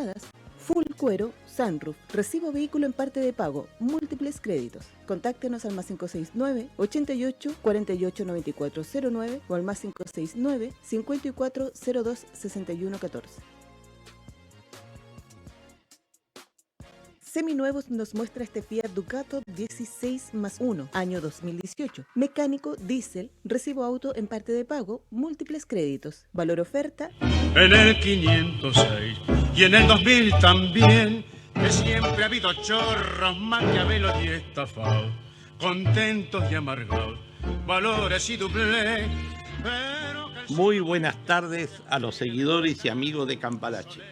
blindadas, full cuero, sunroof, recibo vehículo en parte de pago, múltiples créditos. Contáctenos al más 569 88 48 94 09 o al más 569 54 02 61 14. Seminuevos nos muestra este Fiat Ducato 16+1, año 2018. Mecánico, diésel, recibo auto en parte de pago, múltiples créditos. Valor oferta. En el 506 y en el 2000 también, que siempre ha habido chorros, maquiavelos y estafados, contentos y amargados, valores y doble. Muy buenas tardes a los seguidores y amigos de Cambalache.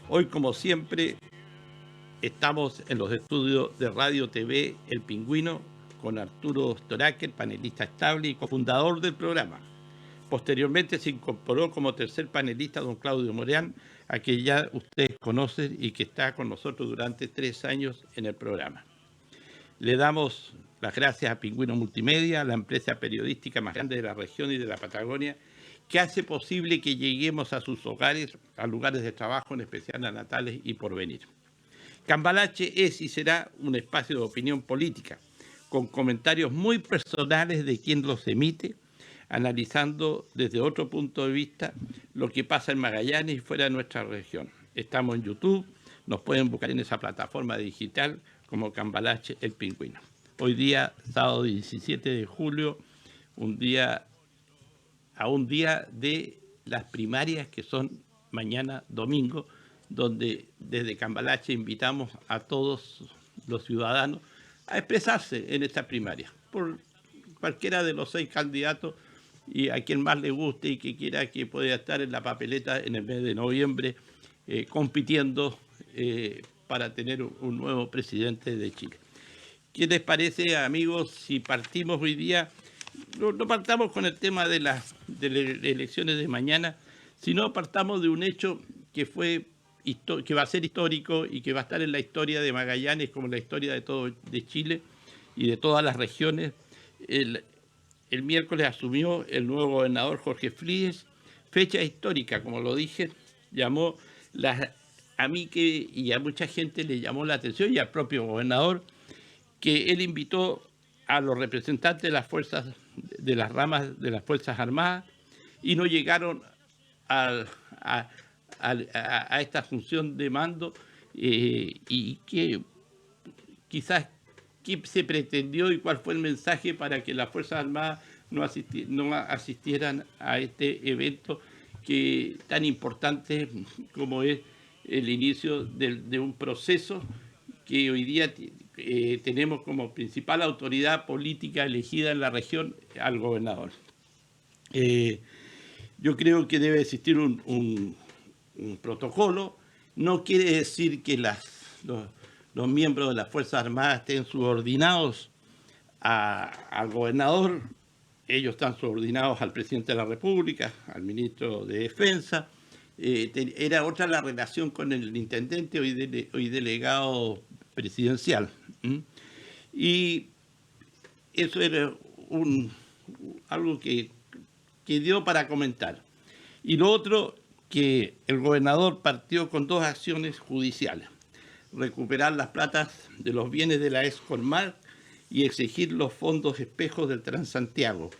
Hoy, como siempre, estamos en los estudios de Radio TV El Pingüino con Arturo Storaker, panelista estable y cofundador del programa. Posteriormente se incorporó como tercer panelista don Claudio Moreán, a quien ya ustedes conocen y que está con nosotros durante 3 años en el programa. Le damos las gracias a Pingüino Multimedia, la empresa periodística más grande de la región y de la Patagonia, que hace posible que lleguemos a sus hogares, a lugares de trabajo, en especial a Natales y Porvenir. Cambalache es y será un espacio de opinión política, con comentarios muy personales de quien los emite, analizando desde otro punto de vista lo que pasa en Magallanes y fuera de nuestra región. Estamos en YouTube, nos pueden buscar en esa plataforma digital como Cambalache El Pingüino. Hoy día, sábado 17 de julio, un día de las primarias que son mañana domingo, donde desde Cambalache invitamos a todos los ciudadanos a expresarse en esta primaria por cualquiera de los 6 candidatos y a quien más le guste y que quiera que pueda estar en la papeleta en el mes de noviembre compitiendo para tener un nuevo presidente de Chile. ¿Qué les parece, amigos, si partimos hoy día? No partamos con el tema de las elecciones de mañana, sino partamos de un hecho que va a ser histórico y que va a estar en la historia de Magallanes como en la historia de Chile y de todas las regiones. El miércoles asumió el nuevo gobernador Jorge Fríes, fecha histórica, como lo dije, a mí y a mucha gente le llamó la atención y al propio gobernador, que él invitó a los representantes de las ramas de las Fuerzas Armadas y no llegaron a esta función de mando y que quizás qué se pretendió y cuál fue el mensaje para que las Fuerzas Armadas no asistieran a este evento tan importante como es el inicio de un proceso que hoy día tenemos como principal autoridad política elegida en la región al gobernador. Yo creo que debe existir un protocolo. No quiere decir que los miembros de las Fuerzas Armadas estén subordinados al gobernador. Ellos están subordinados al presidente de la República, al ministro de Defensa. Era otra la relación con el intendente, hoy delegado presidencial. Y eso era algo que dio para comentar. Y lo otro, que el gobernador partió con 2 acciones judiciales: recuperar las platas de los bienes de la Escolmar y exigir los fondos espejos del Transantiago.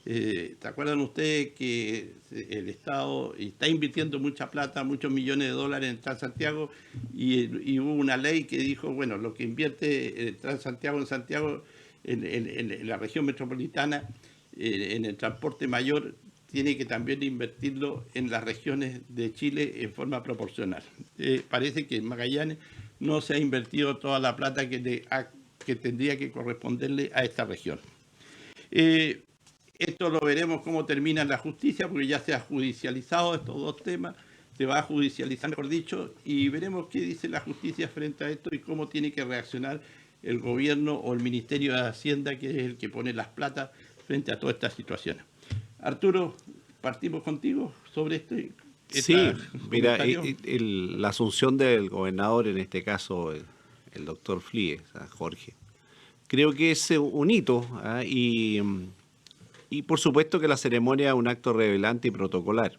¿Se acuerdan ustedes que el Estado está invirtiendo mucha plata, muchos millones de dólares en Transantiago y hubo una ley que dijo, bueno, lo que invierte el Transantiago en Santiago, en la región metropolitana, en el transporte mayor, tiene que también invertirlo en las regiones de Chile en forma proporcional. Parece que en Magallanes no se ha invertido toda la plata que tendría que corresponderle a esta región. Esto lo veremos cómo termina en la justicia, porque ya se ha judicializado estos 2 temas, se va a judicializar, mejor dicho, y veremos qué dice la justicia frente a esto y cómo tiene que reaccionar el gobierno o el Ministerio de Hacienda, que es el que pone las platas frente a todas estas situaciones. Arturo, partimos contigo sobre este. Sí, mira, la asunción del gobernador, en este caso el doctor Fríes, Jorge, creo que es un hito, y por supuesto que la ceremonia es un acto relevante y protocolar.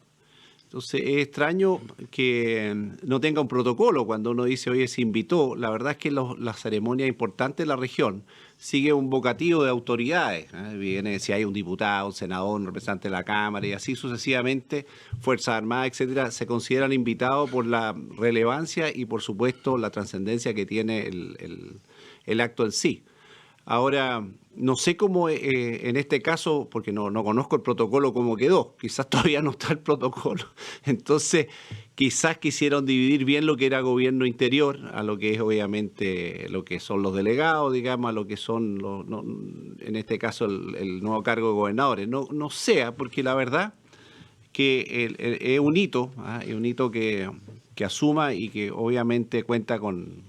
Entonces es extraño que no tenga un protocolo cuando uno dice, oye, se invitó. La verdad es que las ceremonias importantes de la región sigue un vocativo de autoridades. Viene si hay un diputado, un senador, un representante de la Cámara y así sucesivamente, Fuerzas Armadas, etcétera, se consideran invitados por la relevancia y por supuesto la trascendencia que tiene el acto en sí. Ahora, no sé cómo en este caso, porque no conozco el protocolo cómo quedó, quizás todavía no está el protocolo, entonces quizás quisieron dividir bien lo que era gobierno interior, a lo que es obviamente lo que son los delegados, digamos, a lo que son, en este caso, el nuevo cargo de gobernadores. No sea, porque la verdad que es un hito, es un hito que asuma y que obviamente cuenta con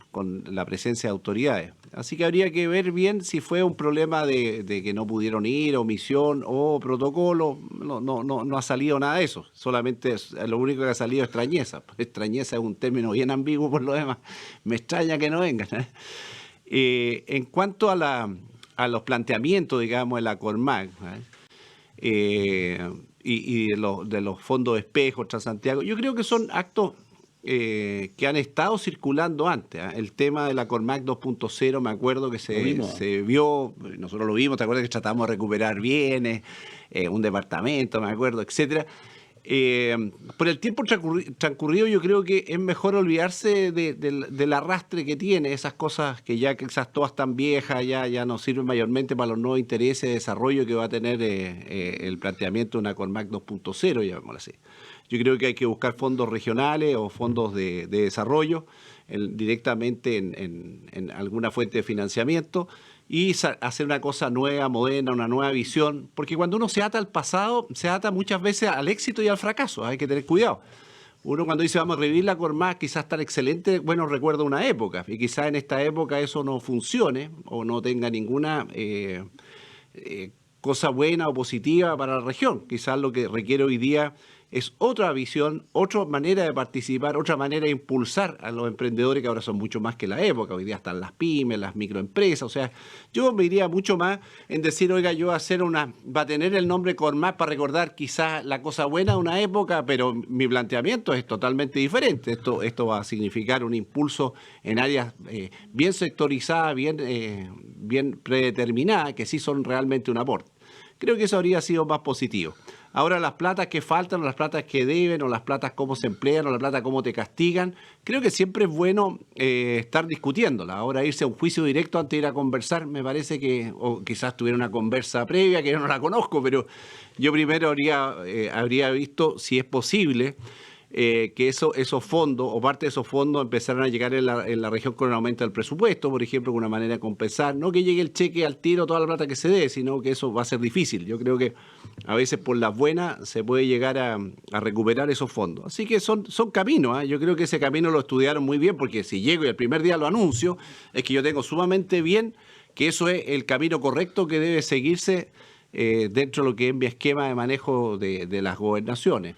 la presencia de autoridades. Así que habría que ver bien si fue un problema de que no pudieron ir, omisión o protocolo. No ha salido nada de eso. Solamente lo único que ha salido es extrañeza. Extrañeza es un término bien ambiguo por lo demás. Me extraña que no vengan. En cuanto a los planteamientos, digamos, de la CORMAC, y de los fondos de espejo, Transantiago, yo creo que son actos que han estado circulando antes. El tema de la CORMAC 2.0, me acuerdo que se vio, nosotros lo vimos, te acuerdas que tratamos de recuperar bienes, un departamento, me acuerdo, etcétera. Por el tiempo transcurrido, yo creo que es mejor olvidarse del arrastre que tiene, esas cosas que ya quizás todas están viejas, ya no sirven mayormente para los nuevos intereses de desarrollo que va a tener el planteamiento de una CORMAC 2.0, llamémoslo así. Yo creo que hay que buscar fondos regionales o fondos de desarrollo directamente en alguna fuente de financiamiento y hacer una cosa nueva, moderna, una nueva visión, porque cuando uno se ata al pasado, se ata muchas veces al éxito y al fracaso, hay que tener cuidado. Uno cuando dice vamos a revivir la CORMAC, quizás tan excelente, bueno, recuerda una época, y quizás en esta época eso no funcione o no tenga ninguna cosa buena o positiva para la región. Quizás lo que requiere hoy día es otra visión, otra manera de participar, otra manera de impulsar a los emprendedores que ahora son mucho más que la época. Hoy día están las pymes, las microempresas. O sea, yo me iría mucho más en decir, oiga, yo va a tener el nombre CORMAC para recordar quizás la cosa buena de una época, pero mi planteamiento es totalmente diferente. Esto va a significar un impulso en áreas bien sectorizadas, bien predeterminadas, que sí son realmente un aporte. Creo que eso habría sido más positivo. Ahora las platas que faltan, o las platas que deben, o las platas cómo se emplean, o la plata cómo te castigan, creo que siempre es bueno estar discutiéndola. Ahora irse a un juicio directo antes de ir a conversar, me parece que, o quizás tuviera una conversa previa, que yo no la conozco, pero yo primero habría visto si es posible que esos fondos, o parte de esos fondos, empezaran a llegar en la región con un aumento del presupuesto, por ejemplo, con una manera de compensar. No que llegue el cheque al tiro, toda la plata que se dé, sino que eso va a ser difícil. Yo creo que a veces por las buenas se puede llegar a recuperar esos fondos. Así que son caminos. Yo creo que ese camino lo estudiaron muy bien, porque si llego y el primer día lo anuncio, es que yo tengo sumamente bien que eso es el camino correcto que debe seguirse dentro de lo que es mi esquema de manejo de las gobernaciones.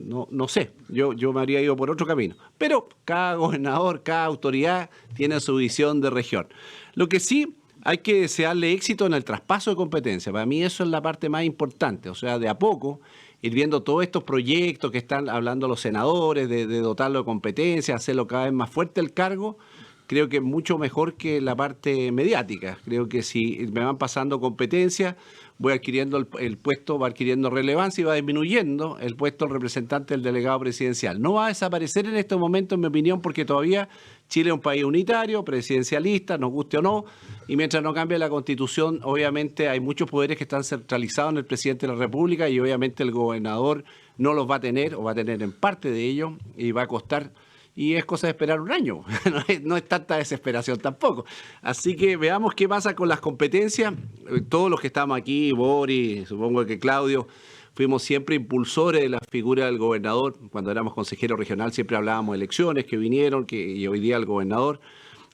No sé, yo me habría ido por otro camino. Pero cada gobernador, cada autoridad tiene su visión de región. Lo que sí hay que desearle éxito en el traspaso de competencia. Para mí eso es la parte más importante. O sea, de a poco ir viendo todos estos proyectos que están hablando los senadores, de dotarlo de competencia, hacerlo cada vez más fuerte el cargo. Creo que es mucho mejor que la parte mediática. Creo que si me van pasando competencias, voy adquiriendo el puesto, va adquiriendo relevancia y va disminuyendo el puesto del representante del delegado presidencial. No va a desaparecer en este momento, en mi opinión, porque todavía Chile es un país unitario, presidencialista, nos guste o no, y mientras no cambie la Constitución, obviamente hay muchos poderes que están centralizados en el presidente de la República y obviamente el gobernador no los va a tener, o va a tener en parte de ellos, y va a costar. Y es cosa de esperar un año, no es tanta desesperación tampoco. Así que veamos qué pasa con las competencias. Todos los que estamos aquí, Boris, supongo que Claudio, fuimos siempre impulsores de la figura del gobernador. Cuando éramos consejero regional siempre hablábamos de elecciones que vinieron, y hoy día el gobernador.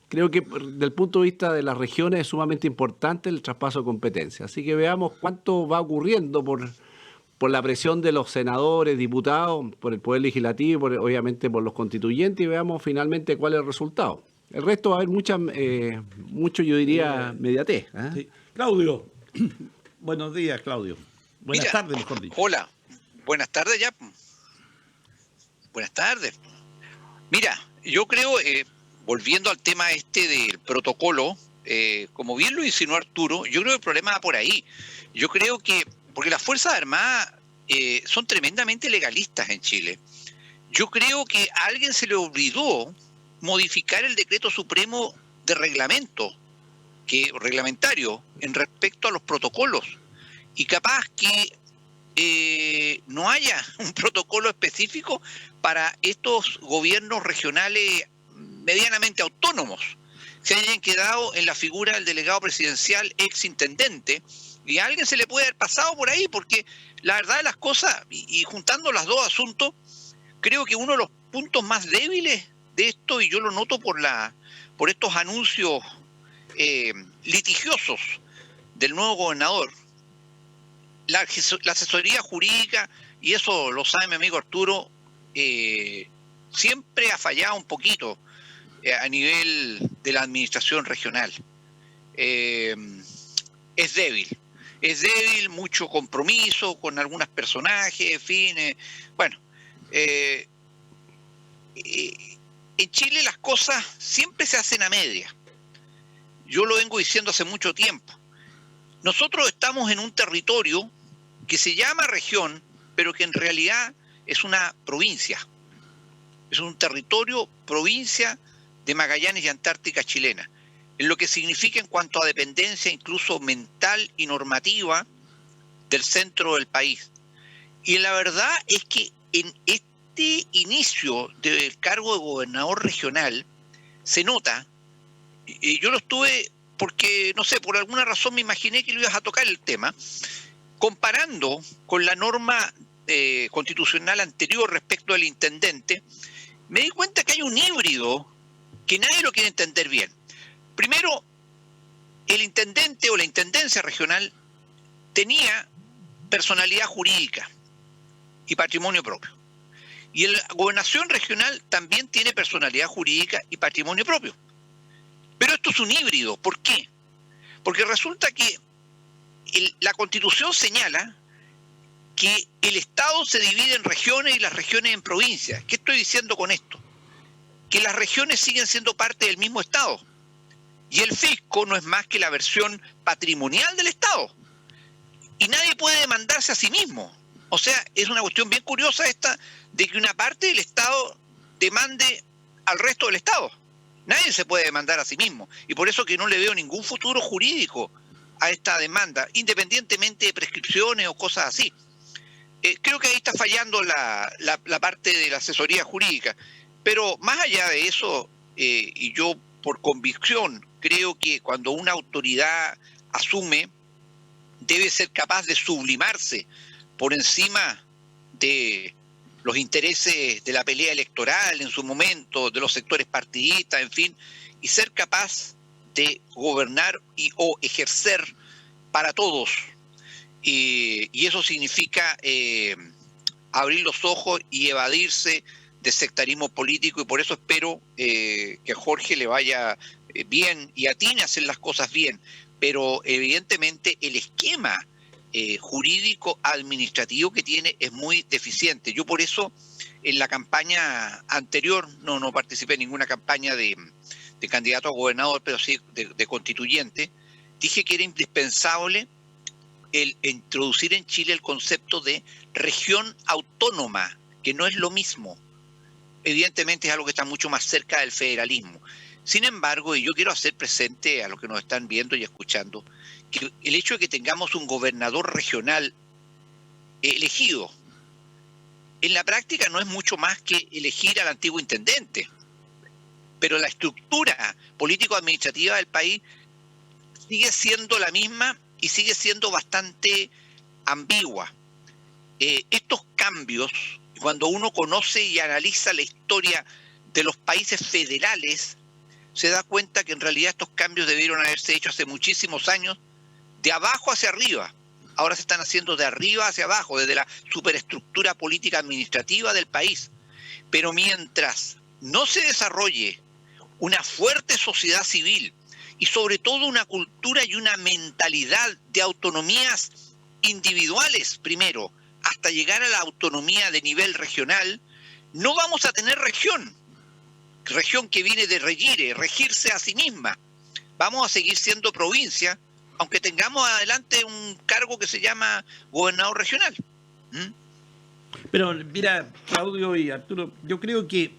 Creo que desde el punto de vista de las regiones es sumamente importante el traspaso de competencias. Así que veamos cuánto va ocurriendo por la presión de los senadores, diputados, por el Poder Legislativo, obviamente por los constituyentes, y veamos finalmente cuál es el resultado. El resto va a haber mucho, yo diría, mediatez. Sí. Claudio, buenos días, Claudio. Buenas tardes, mejor dicho. Hola, buenas tardes ya. Buenas tardes. Mira, yo creo, volviendo al tema del protocolo, como bien lo insinuó Arturo, yo creo que el problema va por ahí. Yo creo que, porque las Fuerzas Armadas son tremendamente legalistas en Chile. Yo creo que a alguien se le olvidó modificar el decreto supremo de reglamentario en respecto a los protocolos. Y capaz que no haya un protocolo específico para estos gobiernos regionales medianamente autónomos. Se hayan quedado en la figura del delegado presidencial exintendente, y a alguien se le puede haber pasado por ahí, porque la verdad de las cosas, y juntando los dos asuntos, creo que uno de los puntos más débiles de esto, y yo lo noto por estos anuncios litigiosos del nuevo gobernador, la asesoría jurídica, y eso lo sabe mi amigo Arturo, siempre ha fallado un poquito a nivel de la administración regional. Es débil, mucho compromiso con algunos personajes, en fin. Bueno, en Chile las cosas siempre se hacen a media. Yo lo vengo diciendo hace mucho tiempo. Nosotros estamos en un territorio que se llama región, pero que en realidad es una provincia. Es un territorio, provincia de Magallanes y Antártica chilena, en lo que significa en cuanto a dependencia incluso mental y normativa del centro del país. Y la verdad es que en este inicio del cargo de gobernador regional se nota, y yo lo estuve, porque no sé, por alguna razón me imaginé que lo ibas a tocar el tema, comparando con la norma constitucional anterior respecto del intendente, me di cuenta que hay un híbrido que nadie lo quiere entender bien. Primero, el intendente o la intendencia regional tenía personalidad jurídica y patrimonio propio. Y la gobernación regional también tiene personalidad jurídica y patrimonio propio. Pero esto es un híbrido. ¿Por qué? Porque resulta que la Constitución señala que el Estado se divide en regiones y las regiones en provincias. ¿Qué estoy diciendo con esto? Que las regiones siguen siendo parte del mismo Estado. Y el fisco no es más que la versión patrimonial del Estado. Y nadie puede demandarse a sí mismo. O sea, es una cuestión bien curiosa esta de que una parte del Estado demande al resto del Estado. Nadie se puede demandar a sí mismo. Y por eso que no le veo ningún futuro jurídico a esta demanda, independientemente de prescripciones o cosas así. Creo que ahí está fallando la parte de la asesoría jurídica. Pero más allá de eso, y yo por convicción creo que cuando una autoridad asume, debe ser capaz de sublimarse por encima de los intereses de la pelea electoral en su momento, de los sectores partidistas, en fin, y ser capaz de gobernar o ejercer para todos. Y eso significa abrir los ojos y evadirse de sectarismo político, y por eso espero que a Jorge le vaya bien y atine a hacer las cosas bien, pero evidentemente el esquema jurídico administrativo que tiene es muy deficiente. Yo por eso en la campaña anterior no participé en ninguna campaña de candidato a gobernador, pero sí de constituyente. Dije que era indispensable el introducir en Chile el concepto de región autónoma, que no es lo mismo. Evidentemente es algo que está mucho más cerca del federalismo. Sin embargo, y yo quiero hacer presente a los que nos están viendo y escuchando, que el hecho de que tengamos un gobernador regional elegido, en la práctica no es mucho más que elegir al antiguo intendente. Pero la estructura político-administrativa del país sigue siendo la misma y sigue siendo bastante ambigua. Estos cambios, cuando uno conoce y analiza la historia de los países federales, se da cuenta que en realidad estos cambios debieron haberse hecho hace muchísimos años, de abajo hacia arriba. Ahora se están haciendo de arriba hacia abajo, desde la superestructura política administrativa del país. Pero mientras no se desarrolle una fuerte sociedad civil y sobre todo una cultura y una mentalidad de autonomías individuales primero, hasta llegar a la autonomía de nivel regional, no vamos a tener región que viene de regire, regirse a sí misma. Vamos a seguir siendo provincia, aunque tengamos adelante un cargo que se llama gobernador regional. Pero mira, Claudio y Arturo, yo creo que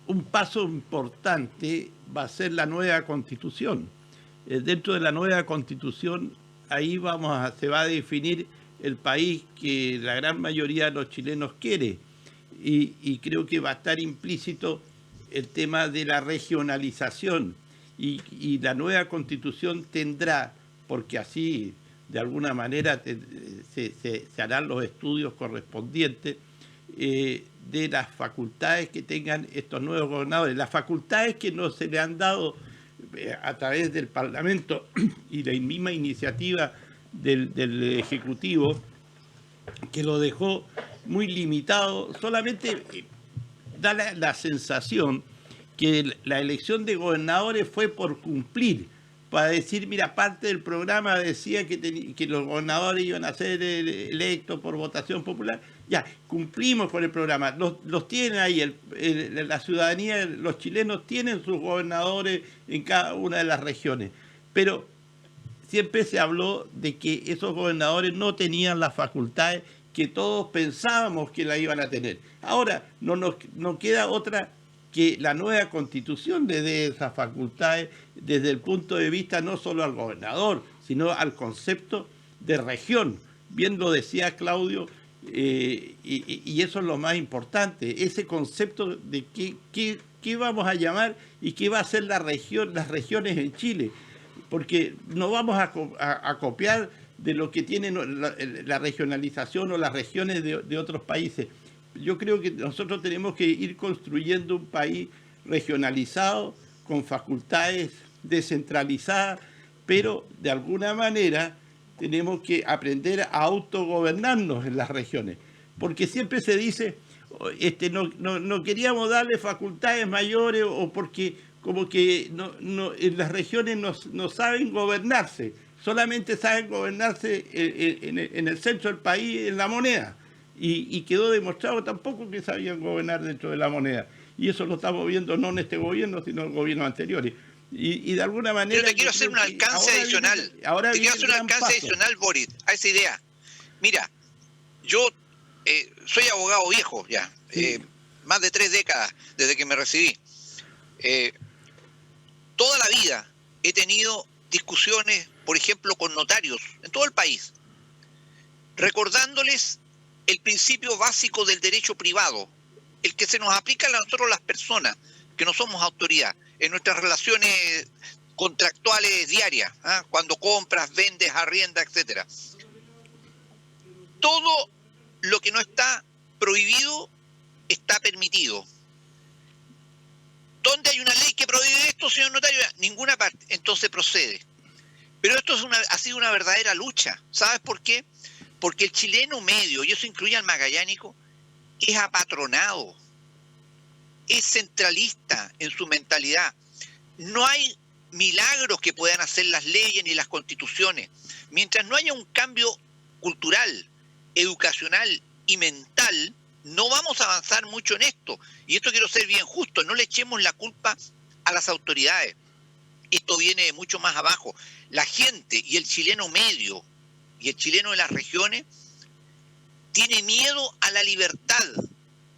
un paso importante va a ser la nueva Constitución. Dentro de la nueva Constitución, ahí se va a definir el país que la gran mayoría de los chilenos quiere. Y creo que va a estar implícito el tema de la regionalización. Y la nueva Constitución tendrá, porque así de alguna manera se harán los estudios correspondientes, de las facultades que tengan estos nuevos gobernadores, las facultades que no se le han dado a través del Parlamento y de la misma iniciativa del Ejecutivo, que lo dejó muy limitado. Solamente da la sensación que la elección de gobernadores fue por cumplir, para decir, mira, parte del programa decía que los gobernadores iban a ser electos por votación popular. Ya, cumplimos con el programa, los tienen ahí, la ciudadanía, los chilenos tienen sus gobernadores en cada una de las regiones, pero siempre se habló de que esos gobernadores no tenían las facultades que todos pensábamos que la iban a tener. Ahora no queda otra que la nueva Constitución le dé esas facultades desde el punto de vista no solo al gobernador, sino al concepto de región. Bien lo decía Claudio, y eso es lo más importante, ese concepto de qué vamos a llamar y qué va a ser las regiones en Chile, porque no vamos a copiar de lo que tiene la regionalización o las regiones de otros países. Yo creo que nosotros tenemos que ir construyendo un país regionalizado, con facultades descentralizadas, pero de alguna manera tenemos que aprender a autogobernarnos en las regiones. Porque siempre se dice, no queríamos darle facultades mayores o porque como que en las regiones no saben gobernarse, solamente saben gobernarse en el centro del país, en la moneda. Y quedó demostrado tampoco que sabían gobernar dentro de la moneda. Y eso lo estamos viendo no en este gobierno, sino en gobiernos anteriores. Y de alguna manera... Pero te quiero hacer un alcance adicional. Te quiero hacer un alcance adicional, Boris, a esa idea. Mira, yo soy abogado viejo ya, sí. Más de 3 décadas desde que me recibí. Toda la vida he tenido discusiones, por ejemplo, con notarios en todo el país, recordándoles el principio básico del derecho privado, el que se nos aplica a nosotros las personas, que no somos autoridad, en nuestras relaciones contractuales diarias, cuando compras, vendes, arriendas, etcétera. Todo lo que no está prohibido está permitido. ¿Dónde hay una ley que prohíbe esto, señor notario? Ninguna parte. Entonces procede. Pero esto ha sido una verdadera lucha. ¿Sabes por qué? Porque el chileno medio, y eso incluye al magallánico, es apatronado, es centralista en su mentalidad. No hay milagros que puedan hacer las leyes ni las constituciones. Mientras no haya un cambio cultural, educacional y mental, no vamos a avanzar mucho en esto. Y esto quiero ser bien justo, no le echemos la culpa a las autoridades. Esto viene de mucho más abajo. La gente y el chileno medio y el chileno de las regiones tiene miedo a la libertad,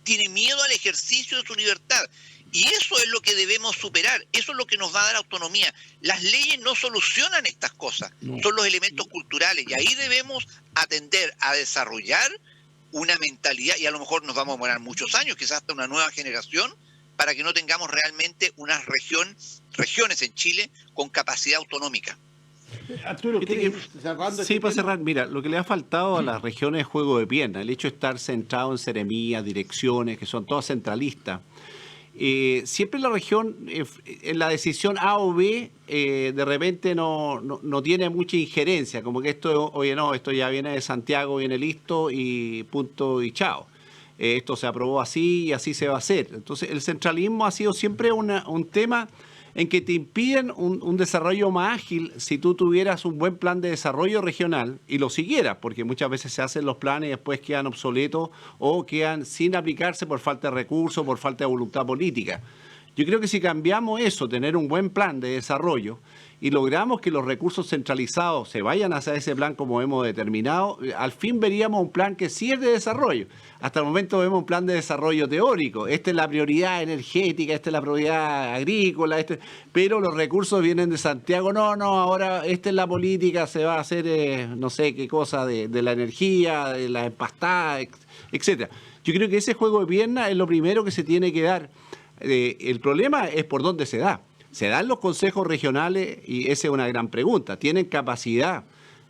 tiene miedo al ejercicio de su libertad. Y eso es lo que debemos superar, eso es lo que nos va a dar autonomía. Las leyes no solucionan estas cosas, son los elementos culturales. Y ahí debemos atender a desarrollar una mentalidad, y a lo mejor nos vamos a demorar muchos años, quizás hasta una nueva generación, para que no tengamos realmente unas regiones en Chile con capacidad autonómica. Arturo, sí, para cerrar, mira, lo que le ha faltado a las regiones es juego de pierna, el hecho de estar centrado en seremías, direcciones, que son todas centralistas. Siempre la región, en la decisión A o B, de repente no tiene mucha injerencia, como que esto, oye, no, esto ya viene de Santiago, viene listo y punto y chao. Esto se aprobó así y así se va a hacer. Entonces, el centralismo ha sido siempre un tema en que te impiden un desarrollo más ágil si tú tuvieras un buen plan de desarrollo regional y lo siguieras, porque muchas veces se hacen los planes y después quedan obsoletos o quedan sin aplicarse por falta de recursos, por falta de voluntad política. Yo creo que si cambiamos eso, tener un buen plan de desarrollo y logramos que los recursos centralizados se vayan hacia ese plan como hemos determinado, al fin veríamos un plan que sí es de desarrollo. Hasta el momento vemos un plan de desarrollo teórico. Esta es la prioridad energética, esta es la prioridad agrícola, pero los recursos vienen de Santiago. No, ahora esta es la política, se va a hacer no sé qué cosa de la energía, de la empastada, etcétera. Yo creo que ese juego de piernas es lo primero que se tiene que dar. El problema es por dónde se da. ¿Se dan los consejos regionales? Y esa es una gran pregunta. ¿Tienen capacidad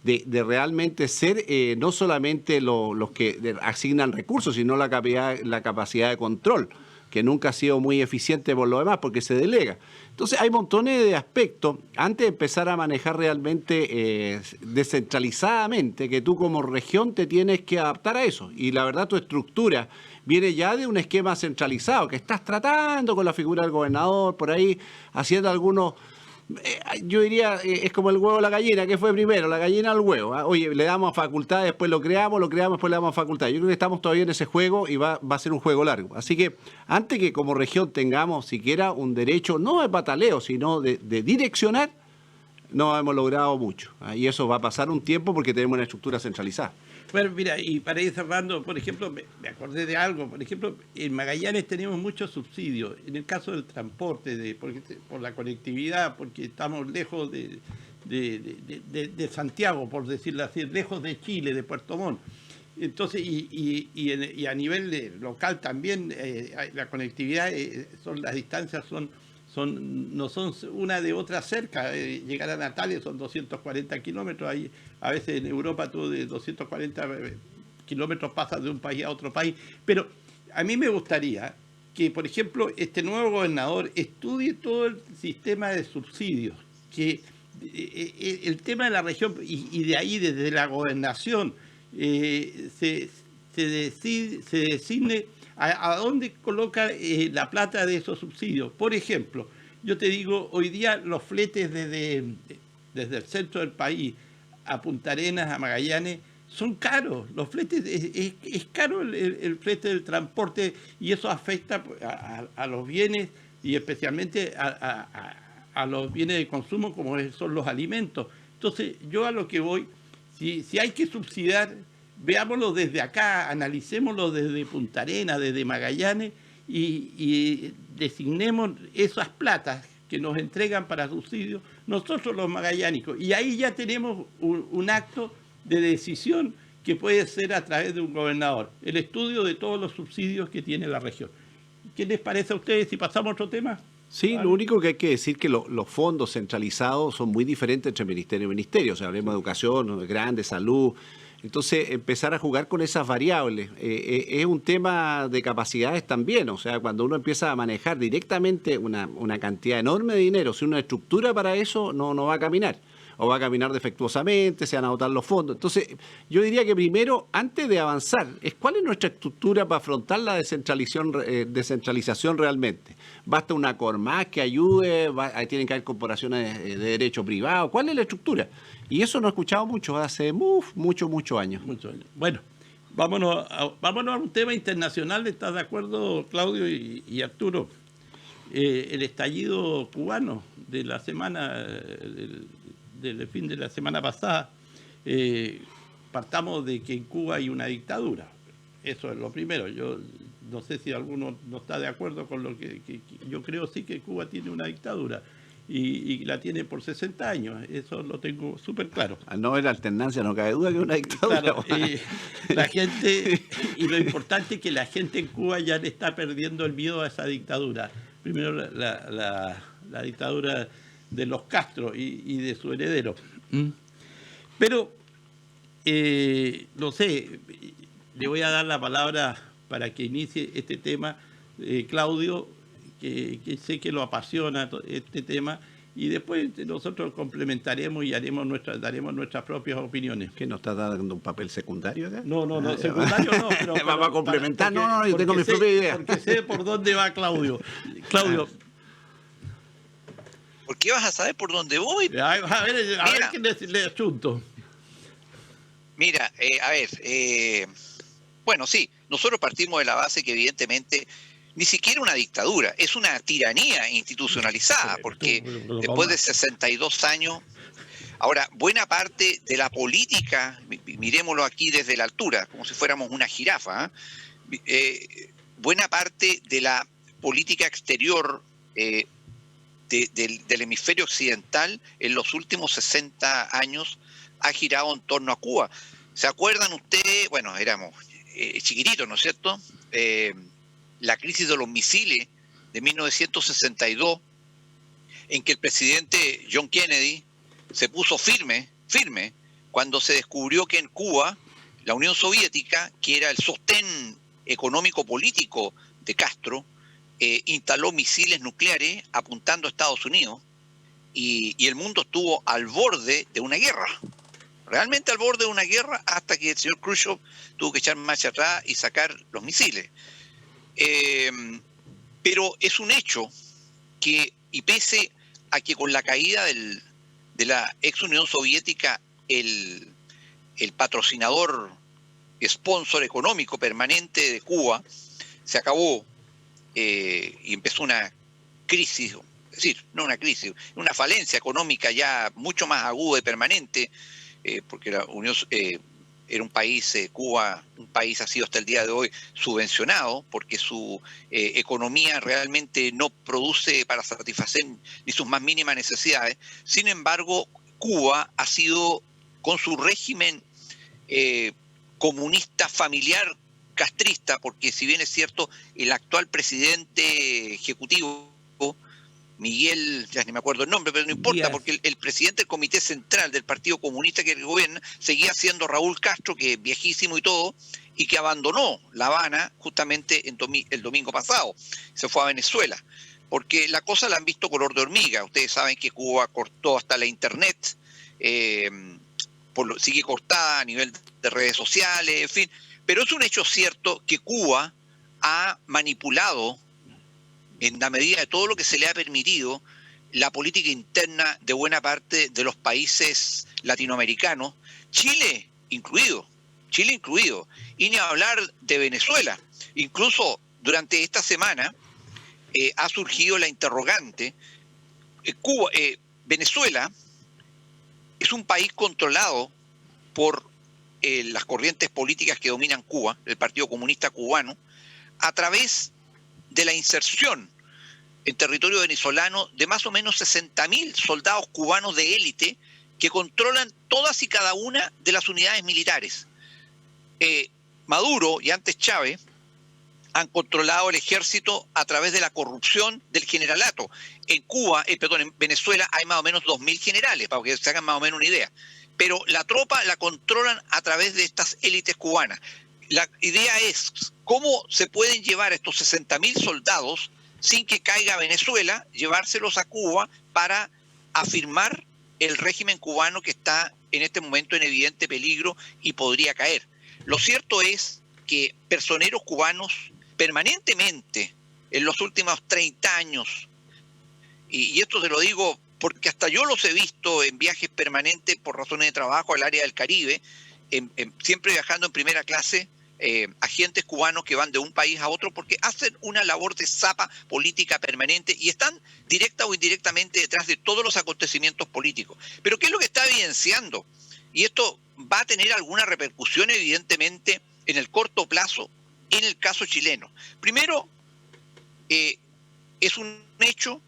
de realmente ser no solamente los que asignan recursos, sino la capacidad de control, que nunca ha sido muy eficiente por lo demás, porque se delega? Entonces hay montones de aspectos, antes de empezar a manejar realmente descentralizadamente, que tú como región te tienes que adaptar a eso. Y la verdad tu estructura viene ya de un esquema centralizado, que estás tratando con la figura del gobernador, por ahí haciendo algunos... yo diría, es como el huevo o la gallina, ¿qué fue primero? La gallina o el huevo. Oye, le damos facultad, después lo creamos, después le damos facultad. Yo creo que estamos todavía en ese juego y va a ser un juego largo. Así que antes que como región tengamos siquiera un derecho, no de pataleo, sino de direccionar, no hemos logrado mucho. Y eso va a pasar un tiempo porque tenemos una estructura centralizada. Bueno, mira, y para ir cerrando, por ejemplo, me acordé de algo. Por ejemplo, en Magallanes tenemos muchos subsidios. En el caso del transporte, por la conectividad, porque estamos lejos de Santiago, por decirlo así, lejos de Chile, de Puerto Montt. Entonces, y a nivel local también, la conectividad, las distancias no son una de otra cerca. Llegar a Natalia son 240 kilómetros. Ahí, a veces en Europa tú de 240 kilómetros pasas de un país a otro país. Pero a mí me gustaría que, por ejemplo, este nuevo gobernador estudie todo el sistema de subsidios, que el tema de la región y de ahí desde la gobernación se designe a dónde coloca la plata de esos subsidios. Por ejemplo, yo te digo, hoy día los fletes desde el centro del país a Punta Arenas, a Magallanes, son caros. Los fletes, es caro el flete del transporte y eso afecta a los bienes y especialmente a los bienes de consumo como son los alimentos. Entonces, yo a lo que voy, si hay que subsidiar, veámoslo desde acá, analicémoslo desde Punta Arenas, desde Magallanes y designemos esas platas que nos entregan para subsidios nosotros los magallánicos. Y ahí ya tenemos un acto de decisión que puede ser a través de un gobernador, el estudio de todos los subsidios que tiene la región. ¿Qué les parece a ustedes si pasamos a otro tema? Sí, ¿vale? Lo único que hay que decir que los fondos centralizados son muy diferentes entre ministerio y ministerio. O sea, hablemos de educación, grande, salud. Entonces, empezar a jugar con esas variables es un tema de capacidades también. O sea, cuando uno empieza a manejar directamente una cantidad enorme de dinero, sin una estructura para eso, no va a caminar. O va a caminar defectuosamente, se van a agotar los fondos. Entonces, yo diría que primero, antes de avanzar, cuál es nuestra estructura para afrontar la descentralización realmente. ¿Basta una CORMAC que ayude? ¿Tienen que haber corporaciones de derecho privado? ¿Cuál es la estructura? Y eso no he escuchado mucho, hace muchos años. Bueno, vámonos a un tema internacional. ¿Estás de acuerdo, Claudio y Arturo? El estallido cubano de la semana... del fin de la semana pasada, partamos de que en Cuba hay una dictadura. Eso es lo primero. Yo no sé si alguno no está de acuerdo con lo que yo creo sí que Cuba tiene una dictadura y la tiene por 60 años. Eso lo tengo súper claro. Al no ver alternancia no cabe duda que es una dictadura. Claro, la gente, y lo importante es que la gente en Cuba ya le está perdiendo el miedo a esa dictadura. Primero la dictadura de los Castro y de su heredero. Pero, no sé, le voy a dar la palabra para que inicie este tema, Claudio, que sé que lo apasiona este tema, y después nosotros complementaremos y daremos nuestras propias opiniones. ¿Qué nos está dando un papel secundario acá? No, secundario no. Pero vamos a complementar. Yo tengo mi propia idea. Porque sé por dónde va Claudio. Claudio, ¿Por qué vas a saber por dónde voy? A ver qué le achunto. Mira, bueno, sí, nosotros partimos de la base que evidentemente ni siquiera una dictadura, es una tiranía institucionalizada, porque después de 62 años, ahora, buena parte de la política, miremoslo aquí desde la altura, como si fuéramos una jirafa, buena parte de la política exterior del hemisferio occidental en los últimos 60 años ha girado en torno a Cuba. ¿Se acuerdan ustedes? Bueno, éramos chiquititos, ¿no es cierto? La crisis de los misiles de 1962, en que el presidente John Kennedy se puso firme, cuando se descubrió que en Cuba, la Unión Soviética, que era el sostén económico-político de Castro, instaló misiles nucleares apuntando a Estados Unidos, y el mundo estuvo al borde de una guerra. Realmente al borde de una guerra, hasta que el señor Khrushchev tuvo que echar marcha atrás y sacar los misiles. Pero es un hecho que, y pese a que con la caída de la ex Unión Soviética, el patrocinador, sponsor económico permanente de Cuba, se acabó y empezó una crisis, es decir, no una crisis, una falencia económica ya mucho más aguda y permanente, porque la Unión era un país, Cuba, un país ha sido hasta el día de hoy subvencionado, porque su economía realmente no produce para satisfacer ni sus más mínimas necesidades. Sin embargo, Cuba ha sido, con su régimen comunista familiar castrista, porque si bien es cierto, el actual presidente ejecutivo, Miguel, ya ni me acuerdo el nombre, pero no importa, Díaz. porque el presidente del Comité Central del Partido Comunista que gobierna seguía siendo Raúl Castro, que es viejísimo y todo, y que abandonó La Habana justamente el domingo pasado. Se fue a Venezuela, porque la cosa la han visto color de hormiga. Ustedes saben que Cuba cortó hasta la internet, sigue cortada a nivel de redes sociales, en fin. Pero es un hecho cierto que Cuba ha manipulado, en la medida de todo lo que se le ha permitido, la política interna de buena parte de los países latinoamericanos, Chile incluido, y ni hablar de Venezuela. Incluso durante esta semana ha surgido la interrogante, Venezuela es un país controlado por las corrientes políticas que dominan Cuba, el Partido Comunista Cubano, a través de la inserción en territorio venezolano de más o menos 60.000 soldados cubanos de élite que controlan todas y cada una de las unidades militares. Maduro y antes Chávez han controlado el ejército a través de la corrupción del generalato. En Venezuela hay más o menos 2.000 generales, para que se hagan más o menos una idea. Pero la tropa la controlan a través de estas élites cubanas. La idea es cómo se pueden llevar estos 60.000 soldados sin que caiga Venezuela, llevárselos a Cuba para afirmar el régimen cubano que está en este momento en evidente peligro y podría caer. Lo cierto es que personeros cubanos permanentemente en los últimos 30 años, y esto te lo digo porque hasta yo los he visto en viajes permanentes por razones de trabajo al área del Caribe, siempre viajando en primera clase, agentes cubanos que van de un país a otro porque hacen una labor de zapa política permanente y están directa o indirectamente detrás de todos los acontecimientos políticos. Pero ¿qué es lo que está evidenciando? Y esto va a tener alguna repercusión evidentemente en el corto plazo en el caso chileno. Primero, es un hecho,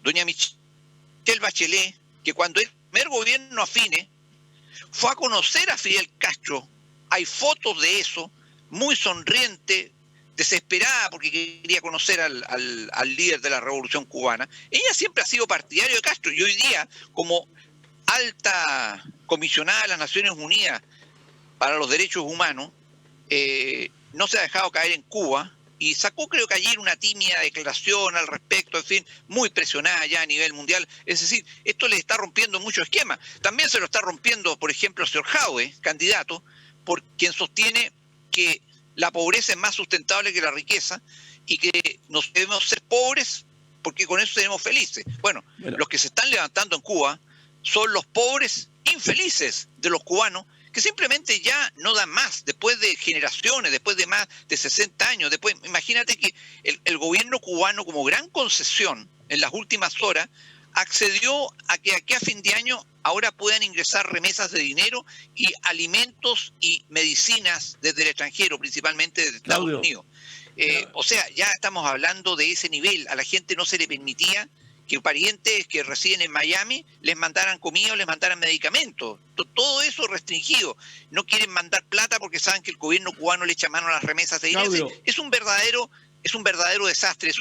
doña Michelle Bachelet, que cuando el primer gobierno Afine fue a conocer a Fidel Castro, hay fotos de eso, muy sonriente, desesperada porque quería conocer al líder de la Revolución Cubana. Ella siempre ha sido partidario de Castro y hoy día, como alta comisionada de las Naciones Unidas para los Derechos Humanos, no se ha dejado caer en Cuba y sacó, creo que ayer, una tímida declaración al respecto, en fin, muy presionada ya a nivel mundial. Es decir, esto le está rompiendo mucho esquema. También se lo está rompiendo, por ejemplo, el señor Jadwe, candidato, por quien sostiene que la pobreza es más sustentable que la riqueza y que nos debemos ser pobres porque con eso tenemos felices. Bueno, Bueno. los que se están levantando en Cuba son los pobres infelices de los cubanos, que simplemente ya no dan más, después de generaciones, después de más de 60 años. Después, imagínate que el gobierno cubano, como gran concesión en las últimas horas, accedió a que aquí a fin de año ahora puedan ingresar remesas de dinero y alimentos y medicinas desde el extranjero, principalmente desde Estados Claudio, Unidos. O sea, ya estamos hablando de ese nivel. A la gente no se le permitía que parientes que residen en Miami les mandaran comida o les mandaran medicamentos. Todo eso restringido. No quieren mandar plata porque saben que el gobierno cubano le echa mano a las remesas de dinero. Claudio. Es un verdadero desastre. Es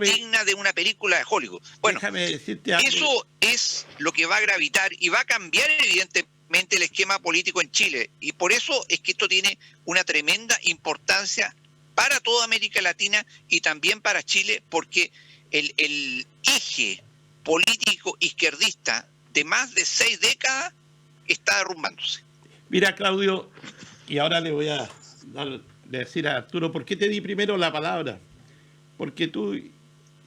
digna de una película de Hollywood. Bueno, déjame decirte algo. eso es lo que va a gravitar y va a cambiar evidentemente el esquema político en Chile. Y por eso es que esto tiene una tremenda importancia para toda América Latina y también para Chile, porque el eje político izquierdista de más de 6 décadas está derrumbándose. Mira, Claudio, y ahora le voy a decir a Arturo, ¿por qué te di primero la palabra? Porque tú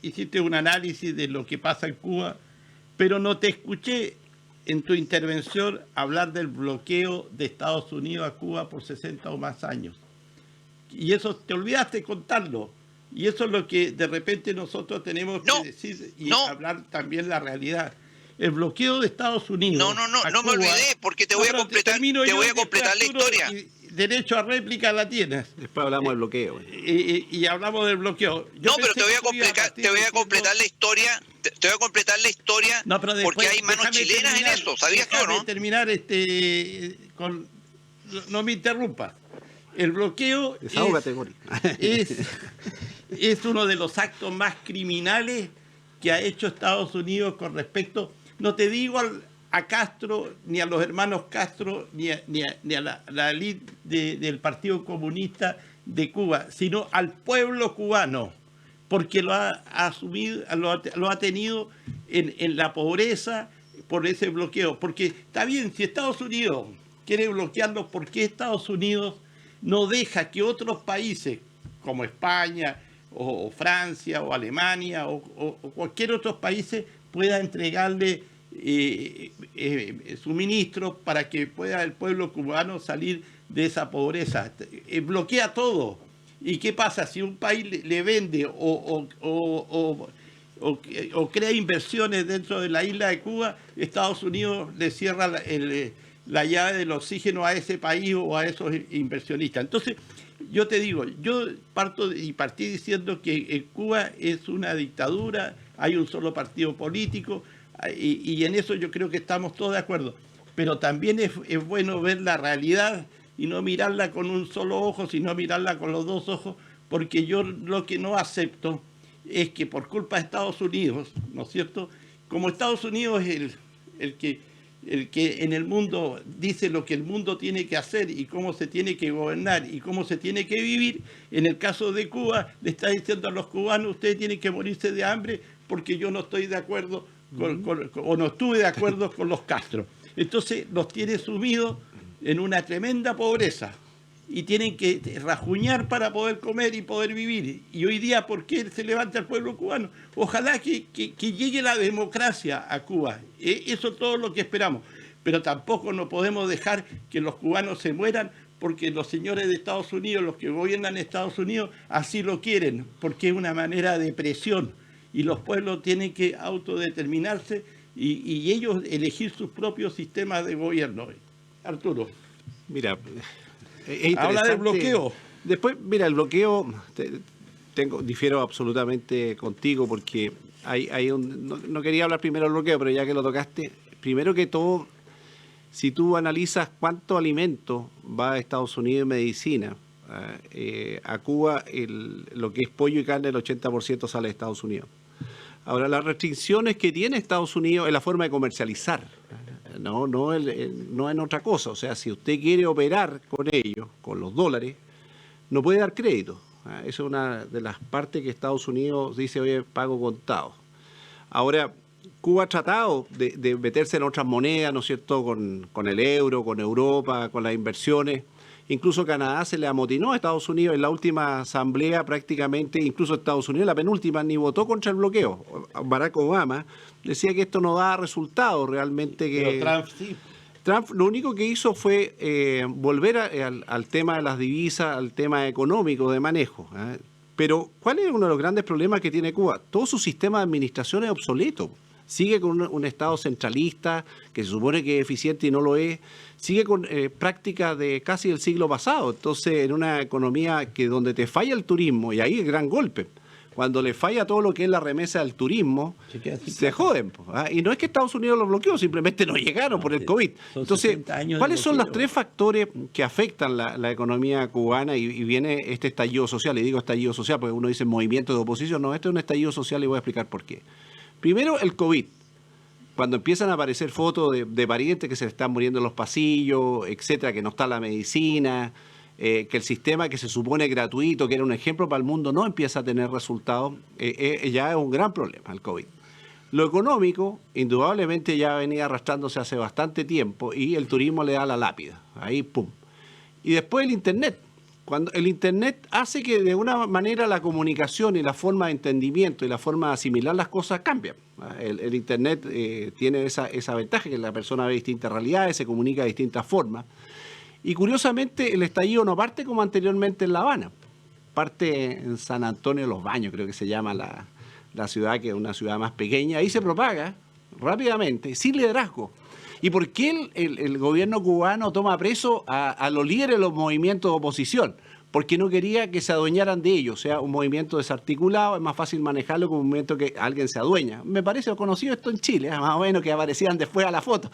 hiciste un análisis de lo que pasa en Cuba, pero no te escuché en tu intervención hablar del bloqueo de Estados Unidos a Cuba por 60 o más años. Y eso te olvidaste contarlo. Y eso es lo que de repente nosotros tenemos que decir y hablar también la realidad. El bloqueo de Estados Unidos. No me olvidé, porque te voy a completar la historia. Derecho a réplica la tienes. Después hablamos del bloqueo. Y hablamos del bloqueo. Pero te voy a completar la historia. Te voy a completar la historia, no, pero después, porque hay manos chilenas en eso. ¿Sabías tú, no? Terminar no me interrumpas. El bloqueo es uno de los actos más criminales que ha hecho Estados Unidos con respecto, no te digo a Castro, ni a los hermanos Castro, ni a la elite del Partido Comunista de Cuba, sino al pueblo cubano, porque lo ha asumido, lo ha tenido en la pobreza por ese bloqueo. Porque está bien, si Estados Unidos quiere bloquearlo, ¿por qué Estados Unidos no deja que otros países como España o Francia o Alemania o cualquier otro país pueda entregarle suministros para que pueda el pueblo cubano salir de esa pobreza? Bloquea todo. ¿Y qué pasa si un país le vende o crea inversiones dentro de la isla de Cuba? Estados Unidos le cierra la llave del oxígeno a ese país o a esos inversionistas. Entonces, yo te digo, yo partí diciendo que en Cuba es una dictadura, hay un solo partido político, y en eso yo creo que estamos todos de acuerdo. Pero también es bueno ver la realidad y no mirarla con un solo ojo, sino mirarla con los dos ojos, porque yo lo que no acepto es que por culpa de Estados Unidos, ¿no es cierto? Como Estados Unidos es el que en el mundo dice lo que el mundo tiene que hacer y cómo se tiene que gobernar y cómo se tiene que vivir, en el caso de Cuba le está diciendo a los cubanos: ustedes tienen que morirse de hambre porque yo no estoy de acuerdo o no estuve de acuerdo con los Castro. Entonces los tiene sumidos en una tremenda pobreza y tienen que rajuñar para poder comer y poder vivir. Y hoy día, ¿por qué se levanta el pueblo cubano? Ojalá que llegue la democracia a Cuba. Eso es todo lo que esperamos. Pero tampoco no podemos dejar que los cubanos se mueran porque los señores de Estados Unidos, los que gobiernan Estados Unidos, así lo quieren, porque es una manera de presión. Y los pueblos tienen que autodeterminarse y ellos elegir sus propios sistemas de gobierno. Arturo. Mira, habla del bloqueo. Después, mira, el bloqueo, difiero absolutamente contigo porque no quería hablar primero del bloqueo, pero ya que lo tocaste, primero que todo, si tú analizas cuánto alimento va a Estados Unidos en medicina, a Cuba lo que es pollo y carne, el 80% sale de Estados Unidos. Ahora, las restricciones que tiene Estados Unidos es la forma de comercializar, no en otra cosa. O sea, si usted quiere operar con ellos, con los dólares, no puede dar crédito. Esa es una de las partes que Estados Unidos dice: oye, pago contado. Ahora, Cuba ha tratado de meterse en otras monedas, ¿no es cierto?, con el euro, con Europa, con las inversiones, Incluso Canadá se le amotinó a Estados Unidos en la última asamblea prácticamente, incluso Estados Unidos, la penúltima, ni votó contra el bloqueo. Barack Obama decía que esto no da resultado realmente. Pero Trump sí. Trump lo único que hizo fue volver al tema de las divisas, al tema económico de manejo. Pero, ¿cuál es uno de los grandes problemas que tiene Cuba? Todo su sistema de administración es obsoleto. Sigue con un Estado centralista, que se supone que es eficiente y no lo es. Sigue con prácticas de casi el siglo pasado. Entonces, en una economía que donde te falla el turismo, y ahí el gran golpe, cuando le falla todo lo que es la remesa del turismo, se joden. Y no es que Estados Unidos lo bloqueó, simplemente no llegaron por el COVID. Entonces, ¿cuáles son los tres factores que afectan la economía cubana? Y viene este estallido social, y digo estallido social porque uno dice movimiento de oposición. No, este es un estallido social y voy a explicar por qué. Primero, el COVID. Cuando empiezan a aparecer fotos de parientes que se le están muriendo en los pasillos, etcétera, que no está la medicina, que el sistema que se supone gratuito, que era un ejemplo para el mundo, no empieza a tener resultados, ya es un gran problema el COVID. Lo económico, indudablemente ya venía arrastrándose hace bastante tiempo y el turismo le da la lápida. Ahí, pum. Y después el Internet. Cuando el Internet hace que de una manera la comunicación y la forma de entendimiento y la forma de asimilar las cosas cambian. El Internet tiene esa ventaja, que la persona ve distintas realidades, se comunica de distintas formas. Y curiosamente el estallido no parte como anteriormente en La Habana, parte en San Antonio de los Baños, creo que se llama la ciudad, que es una ciudad más pequeña. Ahí se propaga rápidamente, sin liderazgo. ¿Y por qué el gobierno cubano toma preso a los líderes de los movimientos de oposición? Porque no quería que se adueñaran de ellos. O sea, un movimiento desarticulado, es más fácil manejarlo como un movimiento que alguien se adueña. Me parece conocido esto en Chile, más o menos, que aparecían después a la foto.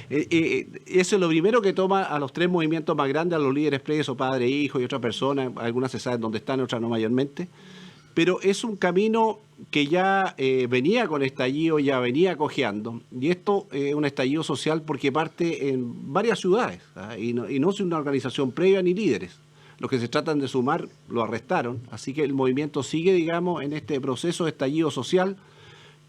Eso es lo primero que toma a los tres movimientos más grandes, a los líderes presos, padre, hijo y otras personas. Algunas se saben dónde están, otras no mayormente. Pero es un camino que ya venía con estallido, ya venía cojeando. Y esto es un estallido social porque parte en varias ciudades, y no es una organización previa ni líderes. Los que se tratan de sumar lo arrestaron. Así que el movimiento sigue, digamos, en este proceso de estallido social,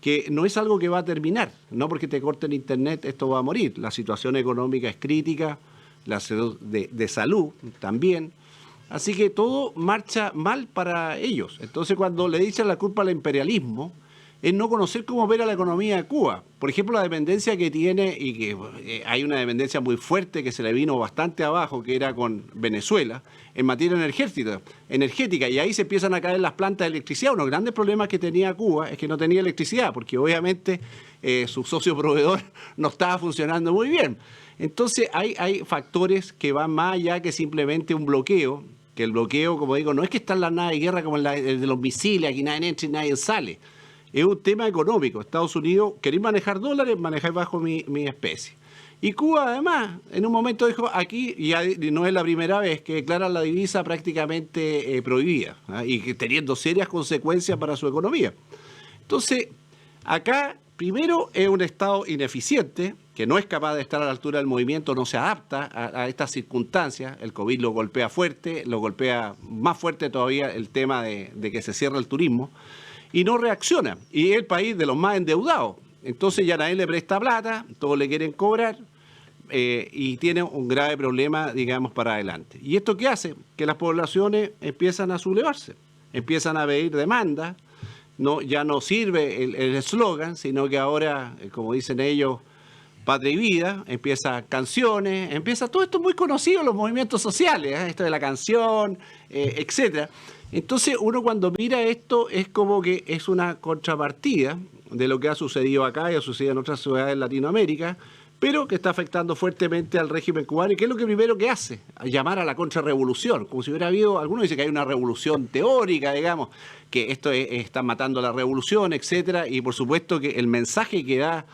que no es algo que va a terminar. No porque te corten internet esto va a morir. La situación económica es crítica, la de salud también. Así que todo marcha mal para ellos. Entonces, cuando le dicen la culpa al imperialismo, es no conocer cómo opera la economía de Cuba. Por ejemplo, la dependencia que tiene, y que hay una dependencia muy fuerte que se le vino bastante abajo, que era con Venezuela, en materia energética. Y ahí se empiezan a caer las plantas de electricidad. Uno de los grandes problemas que tenía Cuba es que no tenía electricidad, porque obviamente su socio proveedor no estaba funcionando muy bien. Entonces, hay factores que van más allá que simplemente un bloqueo. Que el bloqueo, como digo, no es que está en la nave de guerra como el de los misiles, aquí nadie entra y nadie sale. Es un tema económico. Estados Unidos, queréis manejar dólares, manejáis bajo mi especie. Y Cuba, además, en un momento dijo, aquí ya no es la primera vez que declaran la divisa prácticamente prohibida, y que teniendo serias consecuencias para su economía. Entonces, acá, primero, es un Estado ineficiente, que no es capaz de estar a la altura del movimiento, no se adapta a estas circunstancias. El COVID lo golpea fuerte, lo golpea más fuerte todavía el tema de que se cierra el turismo, y no reacciona. Y es el país de los más endeudados. Entonces ya nadie le presta plata, todos le quieren cobrar, y tiene un grave problema, digamos, para adelante. ¿Y esto qué hace? Que las poblaciones empiezan a sublevarse, empiezan a pedir demanda. Ya no sirve el eslogan, sino que ahora, como dicen ellos, patria y vida, empieza canciones, empieza todo esto muy conocido en los movimientos sociales, esto de la canción, etcétera. Entonces uno cuando mira esto es como que es una contrapartida de lo que ha sucedido acá y ha sucedido en otras ciudades de Latinoamérica, pero que está afectando fuertemente al régimen cubano. ¿Y qué es lo que primero que hace? Llamar a la contrarrevolución, como si hubiera habido, algunos dicen que hay una revolución teórica, digamos, que esto está matando la revolución, etcétera, y por supuesto que el mensaje que da,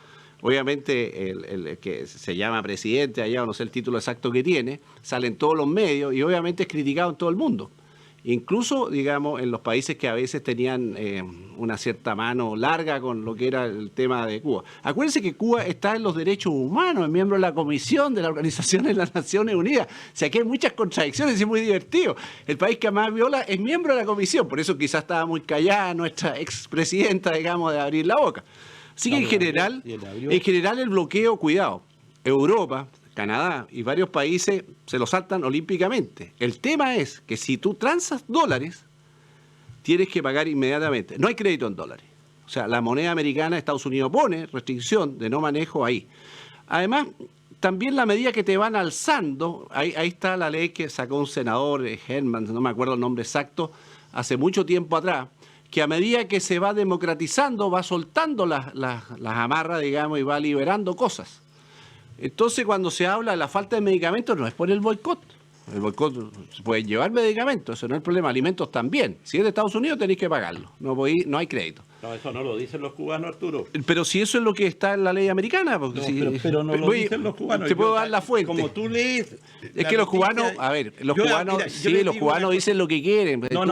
obviamente, el que se llama presidente allá, o no sé el título exacto que tiene, sale en todos los medios y obviamente es criticado en todo el mundo. Incluso, digamos, en los países que a veces tenían una cierta mano larga con lo que era el tema de Cuba. Acuérdense que Cuba está en los derechos humanos, es miembro de la Comisión de la Organización de las Naciones Unidas. O sea, que hay muchas contradicciones y es muy divertido. El país que más viola es miembro de la Comisión, por eso quizás estaba muy callada nuestra expresidenta, digamos, de abrir la boca. Así que en general el bloqueo, cuidado, Europa, Canadá y varios países se lo saltan olímpicamente. El tema es que si tú transas dólares, tienes que pagar inmediatamente. No hay crédito en dólares. O sea, la moneda americana, Estados Unidos pone restricción de no manejo ahí. Además, también la medida que te van alzando, ahí está la ley que sacó un senador, Herman, no me acuerdo el nombre exacto, hace mucho tiempo atrás, que a medida que se va democratizando, va soltando las amarras, digamos, y va liberando cosas. Entonces, cuando se habla de la falta de medicamentos, no es por el boicot. El boicot se pueden llevar medicamentos, eso no es el problema. Alimentos también. Si es de Estados Unidos, tenéis que pagarlo. No hay crédito. No, eso no lo dicen los cubanos, Arturo. Pero si eso es lo que está en la ley americana. Porque pero no lo dicen los cubanos. Te puedo dar la fuente. Como tú lees. Es que los cubanos, los cubanos dicen lo que quieren. Pero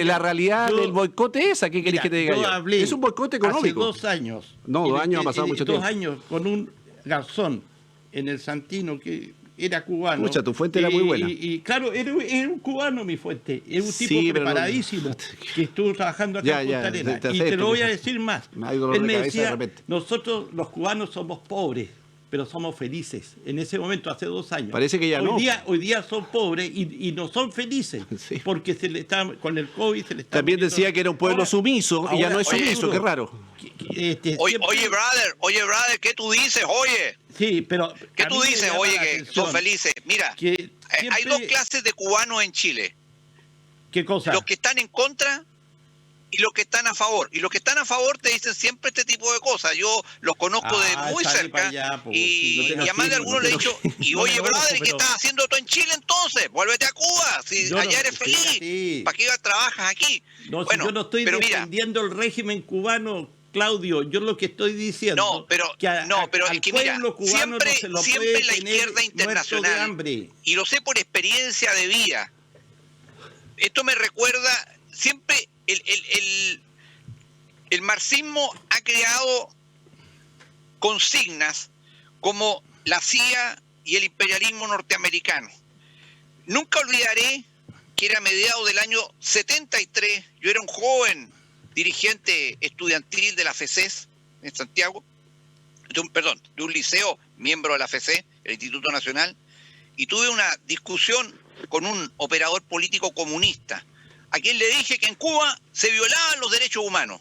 la realidad del boicot es esa. ¿Qué querés que te diga yo? Es un boicot económico. Hace 2 años. No, 2 años ha pasado mucho tiempo. 2 años con un garzón en el Santino que era cubano. Pucha, tu fuente era muy buena. Y claro, era un cubano mi fuente. Era un tipo preparadísimo que estuvo trabajando acá en Punta Arenas. Y te lo voy a decir más. Él me decía, nosotros los cubanos somos pobres, pero somos felices. En ese momento, hace 2 años. Parece que ya Hoy día son pobres y no son felices. Sí. Porque con el COVID se le está... También decía que era un pueblo sumiso y ya no es sumiso, qué raro. Oye, brother, ¿qué tú dices? Oye. Sí, pero... ¿Qué tú dices? Oye, que son felices. Mira, hay 2 clases de cubanos en Chile. ¿Qué cosa? Los que están en contra y los que están a favor. Y los que están a favor te dicen siempre este tipo de cosas. Yo los conozco de muy cerca. Y a más de algunos le he dicho, y oye, brother, ¿qué estás haciendo tú en Chile entonces? Vuélvete a Cuba. Si allá eres feliz, ¿para qué trabajas aquí? No, bueno, si yo no estoy defendiendo el régimen cubano, Claudio, yo lo que estoy diciendo pero es que mira, siempre la izquierda internacional, y lo sé por experiencia de vida, esto me recuerda, siempre el marxismo ha creado consignas como la CIA y el imperialismo norteamericano. Nunca olvidaré que era a mediados del año 73, yo era un joven dirigente estudiantil de la FECES en Santiago, de un liceo, miembro de la FECES, el Instituto Nacional, y tuve una discusión con un operador político comunista, a quien le dije que en Cuba se violaban los derechos humanos.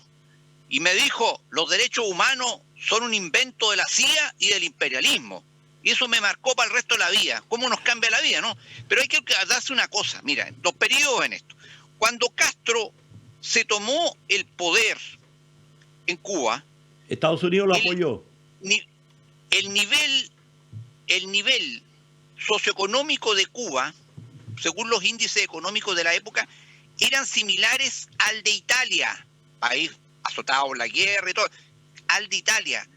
Y me dijo, los derechos humanos son un invento de la CIA y del imperialismo. Y eso me marcó para el resto de la vida. ¿Cómo nos cambia la vida, no? Pero hay que darse una cosa, mira, los periodos en esto. Cuando Castro se tomó el poder en Cuba, Estados Unidos lo apoyó. El nivel socioeconómico de Cuba, según los índices económicos de la época, eran similares al de Italia, país azotado por la guerra y todo, al de Italia.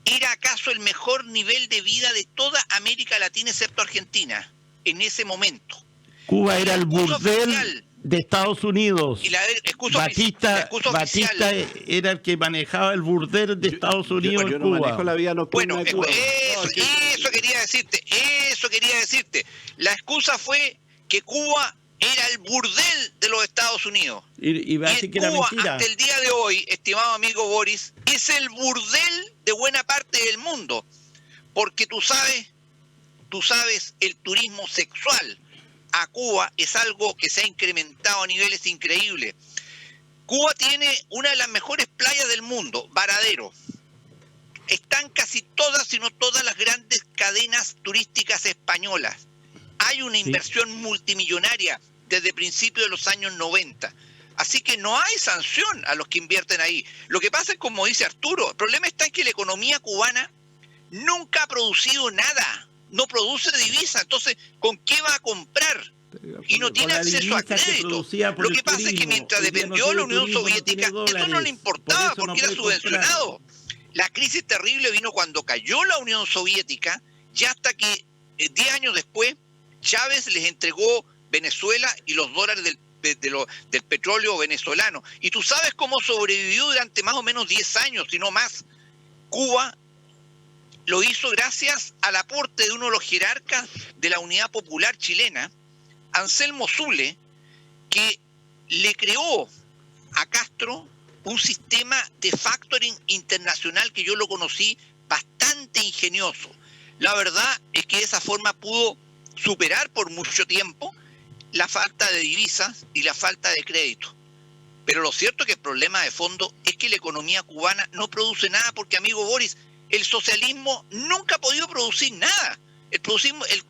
¿Era acaso el mejor nivel de vida de toda América Latina excepto Argentina en ese momento? Cuba era el burdel de Estados Unidos. Y la Batista era el que manejaba el burdel de Estados Unidos en Cuba. No manejo la vida nocturna de Cuba. Eso quería decirte. La excusa fue que Cuba era el burdel de los Estados Unidos. Y Cuba, hasta el día de hoy, estimado amigo Boris, es el burdel de buena parte del mundo. Porque tú sabes, el turismo sexual a Cuba es algo que se ha incrementado a niveles increíbles. Cuba tiene una de las mejores playas del mundo, Varadero. Están casi todas, si no todas, las grandes cadenas turísticas españolas. Hay una inversión multimillonaria desde principios de los años 90. Así que no hay sanción a los que invierten ahí. Lo que pasa es, como dice Arturo, el problema está en que la economía cubana nunca ha producido nada. No produce divisa. Entonces, ¿con qué va a comprar? Y no tiene acceso a crédito. Lo que pasa es que mientras dependió la Unión Soviética, eso no le importaba porque era subvencionado. La crisis terrible vino cuando cayó la Unión Soviética, ya hasta que 10 años después Chávez les entregó Venezuela y los dólares del petróleo venezolano. Y tú sabes cómo sobrevivió durante más o menos 10 años, si no más. Cuba lo hizo gracias al aporte de uno de los jerarcas de la Unidad Popular chilena, Anselmo Zule, que le creó a Castro un sistema de factoring internacional que yo lo conocí bastante ingenioso. La verdad es que de esa forma pudo superar por mucho tiempo la falta de divisas y la falta de crédito. Pero lo cierto es que el problema de fondo es que la economía cubana no produce nada porque, amigo Boris, el socialismo nunca ha podido producir nada. El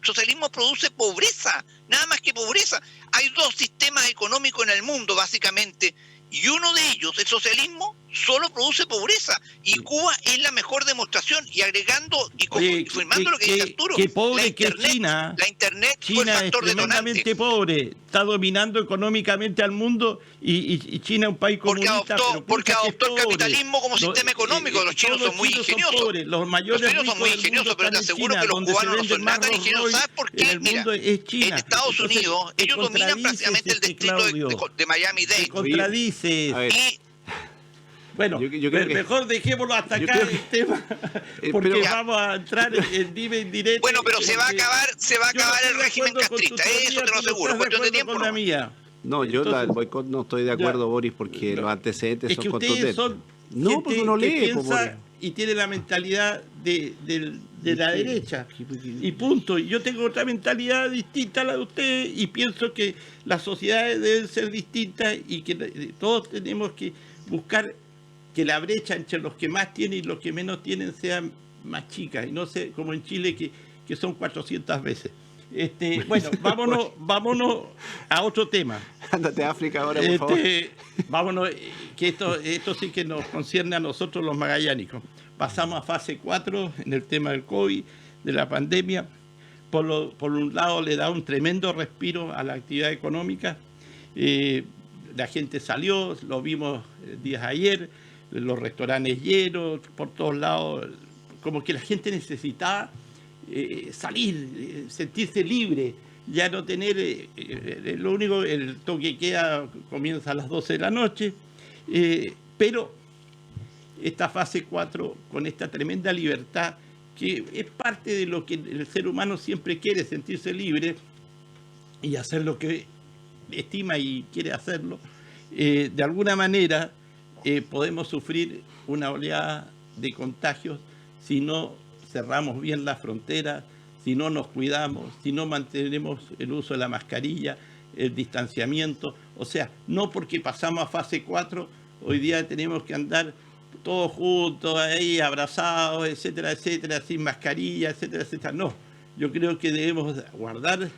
socialismo produce pobreza, nada más que pobreza. Hay dos sistemas económicos en el mundo, básicamente, y uno de ellos, el socialismo, solo produce pobreza. Y Cuba es la mejor demostración. Y agregando y confirmando lo que dice Arturo, qué pobre que es China. La Internet fue el China es factor tremendamente detonante. pobre, está dominando económicamente al mundo y China es un país comunista. Porque adoptó el capitalismo como sistema económico. Los chinos son muy ingeniosos. Los chinos son muy ingeniosos, pero te aseguro que los cubanos no son nada tan ingeniosos. ¿Sabes por qué? Mira, en Estados Unidos ellos dominan prácticamente el distrito de Miami-Dade. Te contradices. Bueno, yo creo que mejor dejémoslo hasta acá el tema, porque pero, vamos a entrar en dime en directo. Bueno, pero se va a acabar el régimen castrista, eso te lo aseguro, cuestión de tiempo. No, yo el boicot no estoy de acuerdo, Boris, porque los antecedentes son contundentes. No, porque uno lee, Boris. Y tiene la mentalidad de la derecha. Y punto. Yo tengo otra mentalidad distinta a la de ustedes y pienso que las sociedades deben ser distintas y que todos tenemos que buscar que la brecha entre los que más tienen y los que menos tienen sea más chica. Y no sé, como en Chile, que son 400 veces. Bueno, vámonos a otro tema. Ándate a África ahora, por favor. Vámonos, que esto sí que nos concierne a nosotros los magallánicos. Pasamos a fase 4 en el tema del COVID, de la pandemia. Por un lado le da un tremendo respiro a la actividad económica. La gente salió, lo vimos días ayer, los restaurantes llenos, por todos lados, como que la gente necesitaba salir, sentirse libre, ya no tener, lo único, el toque queda comienza a las 12 de la noche, pero esta fase 4, con esta tremenda libertad, que es parte de lo que el ser humano siempre quiere, sentirse libre y hacer lo que estima y quiere hacerlo, de alguna manera podemos sufrir una oleada de contagios si no cerramos bien las fronteras, si no nos cuidamos, si no mantenemos el uso de la mascarilla, el distanciamiento. O sea, no porque pasamos a fase 4, hoy día tenemos que andar todos juntos ahí, abrazados, etcétera, etcétera, sin mascarilla, etcétera, etcétera. No, yo creo que debemos guardar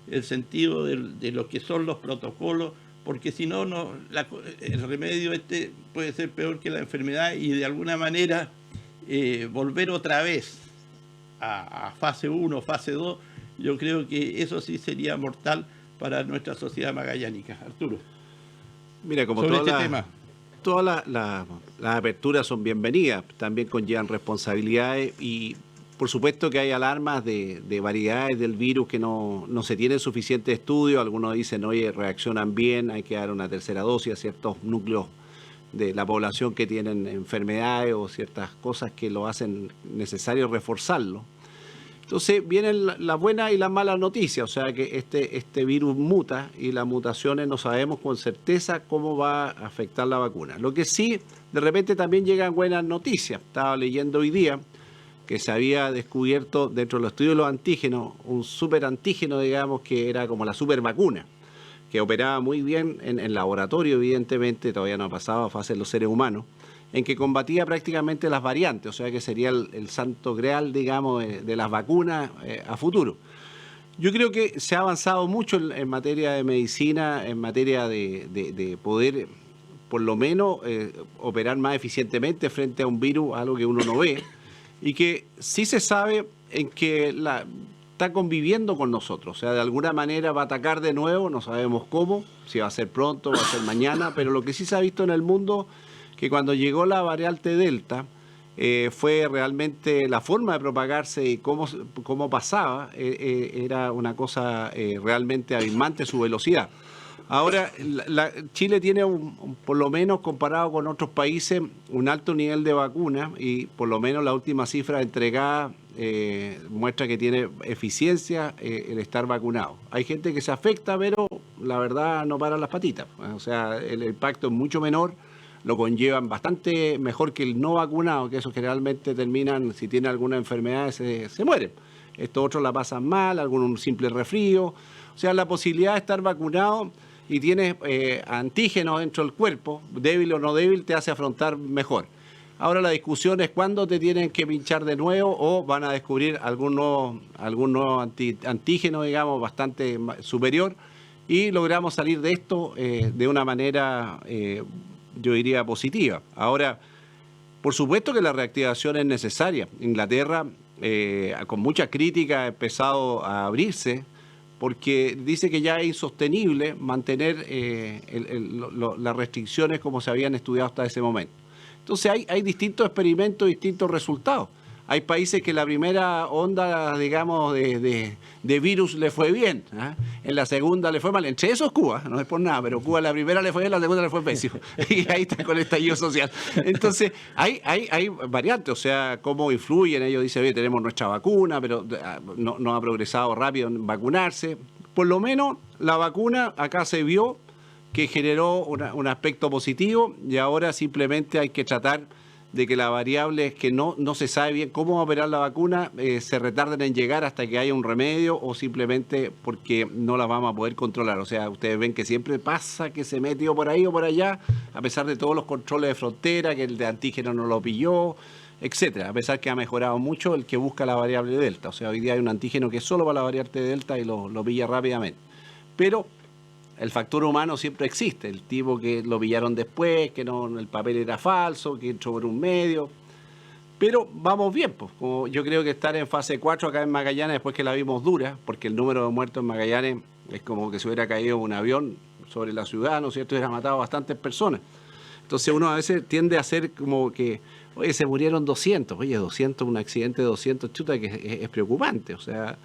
el sentido de lo que son los protocolos, porque si no, el remedio puede ser peor que la enfermedad y de alguna manera volver otra vez a fase 1, fase 2, yo creo que eso sí sería mortal para nuestra sociedad magallánica. Arturo. Mira, como todas las aperturas son bienvenidas, también conllevan responsabilidades y por supuesto que hay alarmas de variedades del virus que no se tiene suficiente estudio. Algunos dicen, oye, reaccionan bien, hay que dar una tercera dosis a ciertos núcleos de la población que tienen enfermedades o ciertas cosas que lo hacen necesario reforzarlo. Entonces vienen las buenas y las malas noticias, o sea que este virus muta y las mutaciones no sabemos con certeza cómo va a afectar la vacuna. Lo que sí, de repente también llegan buenas noticias. Estaba leyendo hoy día que se había descubierto dentro de los estudios de los antígenos, un superantígeno, digamos, que era como la supervacuna, que operaba muy bien en laboratorio, evidentemente, todavía no ha pasado a fase de los seres humanos, en que combatía prácticamente las variantes, o sea que sería el santo grial, digamos, de las vacunas a futuro. Yo creo que se ha avanzado mucho en materia de medicina, en materia de poder, por lo menos, operar más eficientemente frente a un virus, algo que uno no ve, y que sí se sabe en que está conviviendo con nosotros, o sea, de alguna manera va a atacar de nuevo, no sabemos cómo, si va a ser pronto, va a ser mañana, pero lo que sí se ha visto en el mundo, que cuando llegó la variante Delta, fue realmente la forma de propagarse y cómo pasaba, era una cosa realmente abismante su velocidad. Ahora, Chile tiene, por lo menos comparado con otros países, un alto nivel de vacuna y por lo menos la última cifra entregada muestra que tiene eficiencia el estar vacunado. Hay gente que se afecta, pero la verdad no para las patitas. O sea, el impacto es mucho menor lo conllevan bastante mejor que el no vacunado, que eso generalmente terminan, si tienen alguna enfermedad, se mueren. Estos otros la pasan mal, algún simple resfrío. O sea, la posibilidad de estar vacunado y tienes antígenos dentro del cuerpo, débil o no débil, te hace afrontar mejor. Ahora la discusión es cuándo te tienen que pinchar de nuevo o van a descubrir algún nuevo antígeno, digamos, bastante superior, y logramos salir de esto de una manera, yo diría, positiva. Ahora, por supuesto que la reactivación es necesaria. Inglaterra, con mucha crítica, ha empezado a abrirse porque dice que ya es insostenible mantener las restricciones como se habían estudiado hasta ese momento. Entonces hay distintos experimentos, distintos resultados. Hay países que la primera onda, digamos, de virus le fue bien, ¿eh? En la segunda le fue mal. Entre esos Cuba, no es por nada, pero Cuba la primera le fue bien, la segunda le fue pésimo. Y ahí está con el estallido social. Entonces hay variantes, o sea, cómo influyen. Ellos dicen, oye, tenemos nuestra vacuna, pero no ha progresado rápido en vacunarse. Por lo menos la vacuna acá se vio que generó un aspecto positivo, y ahora simplemente hay que tratar de que la variable es que no se sabe bien cómo va a operar la vacuna, se retarden en llegar hasta que haya un remedio, o simplemente porque no la vamos a poder controlar. O sea, ustedes ven que siempre pasa que se metió por ahí o por allá, a pesar de todos los controles de frontera, que el de antígeno no lo pilló, etcétera. A pesar que ha mejorado mucho el que busca la variable Delta. O sea, hoy día hay un antígeno que es solo para la variante Delta y lo pilla rápidamente. Pero el factor humano siempre existe, el tipo que lo pillaron después, que no, el papel era falso, que entró por un medio. Pero vamos bien, pues. Como yo creo que estar en fase 4 acá en Magallanes, después que la vimos dura, porque el número de muertos en Magallanes es como que se hubiera caído un avión sobre la ciudad, ¿no es cierto? Hubiera matado a bastantes personas. Entonces uno a veces tiende a hacer como que, oye, se murieron 200, oye, 200, un accidente de 200, chuta, que es preocupante, o sea,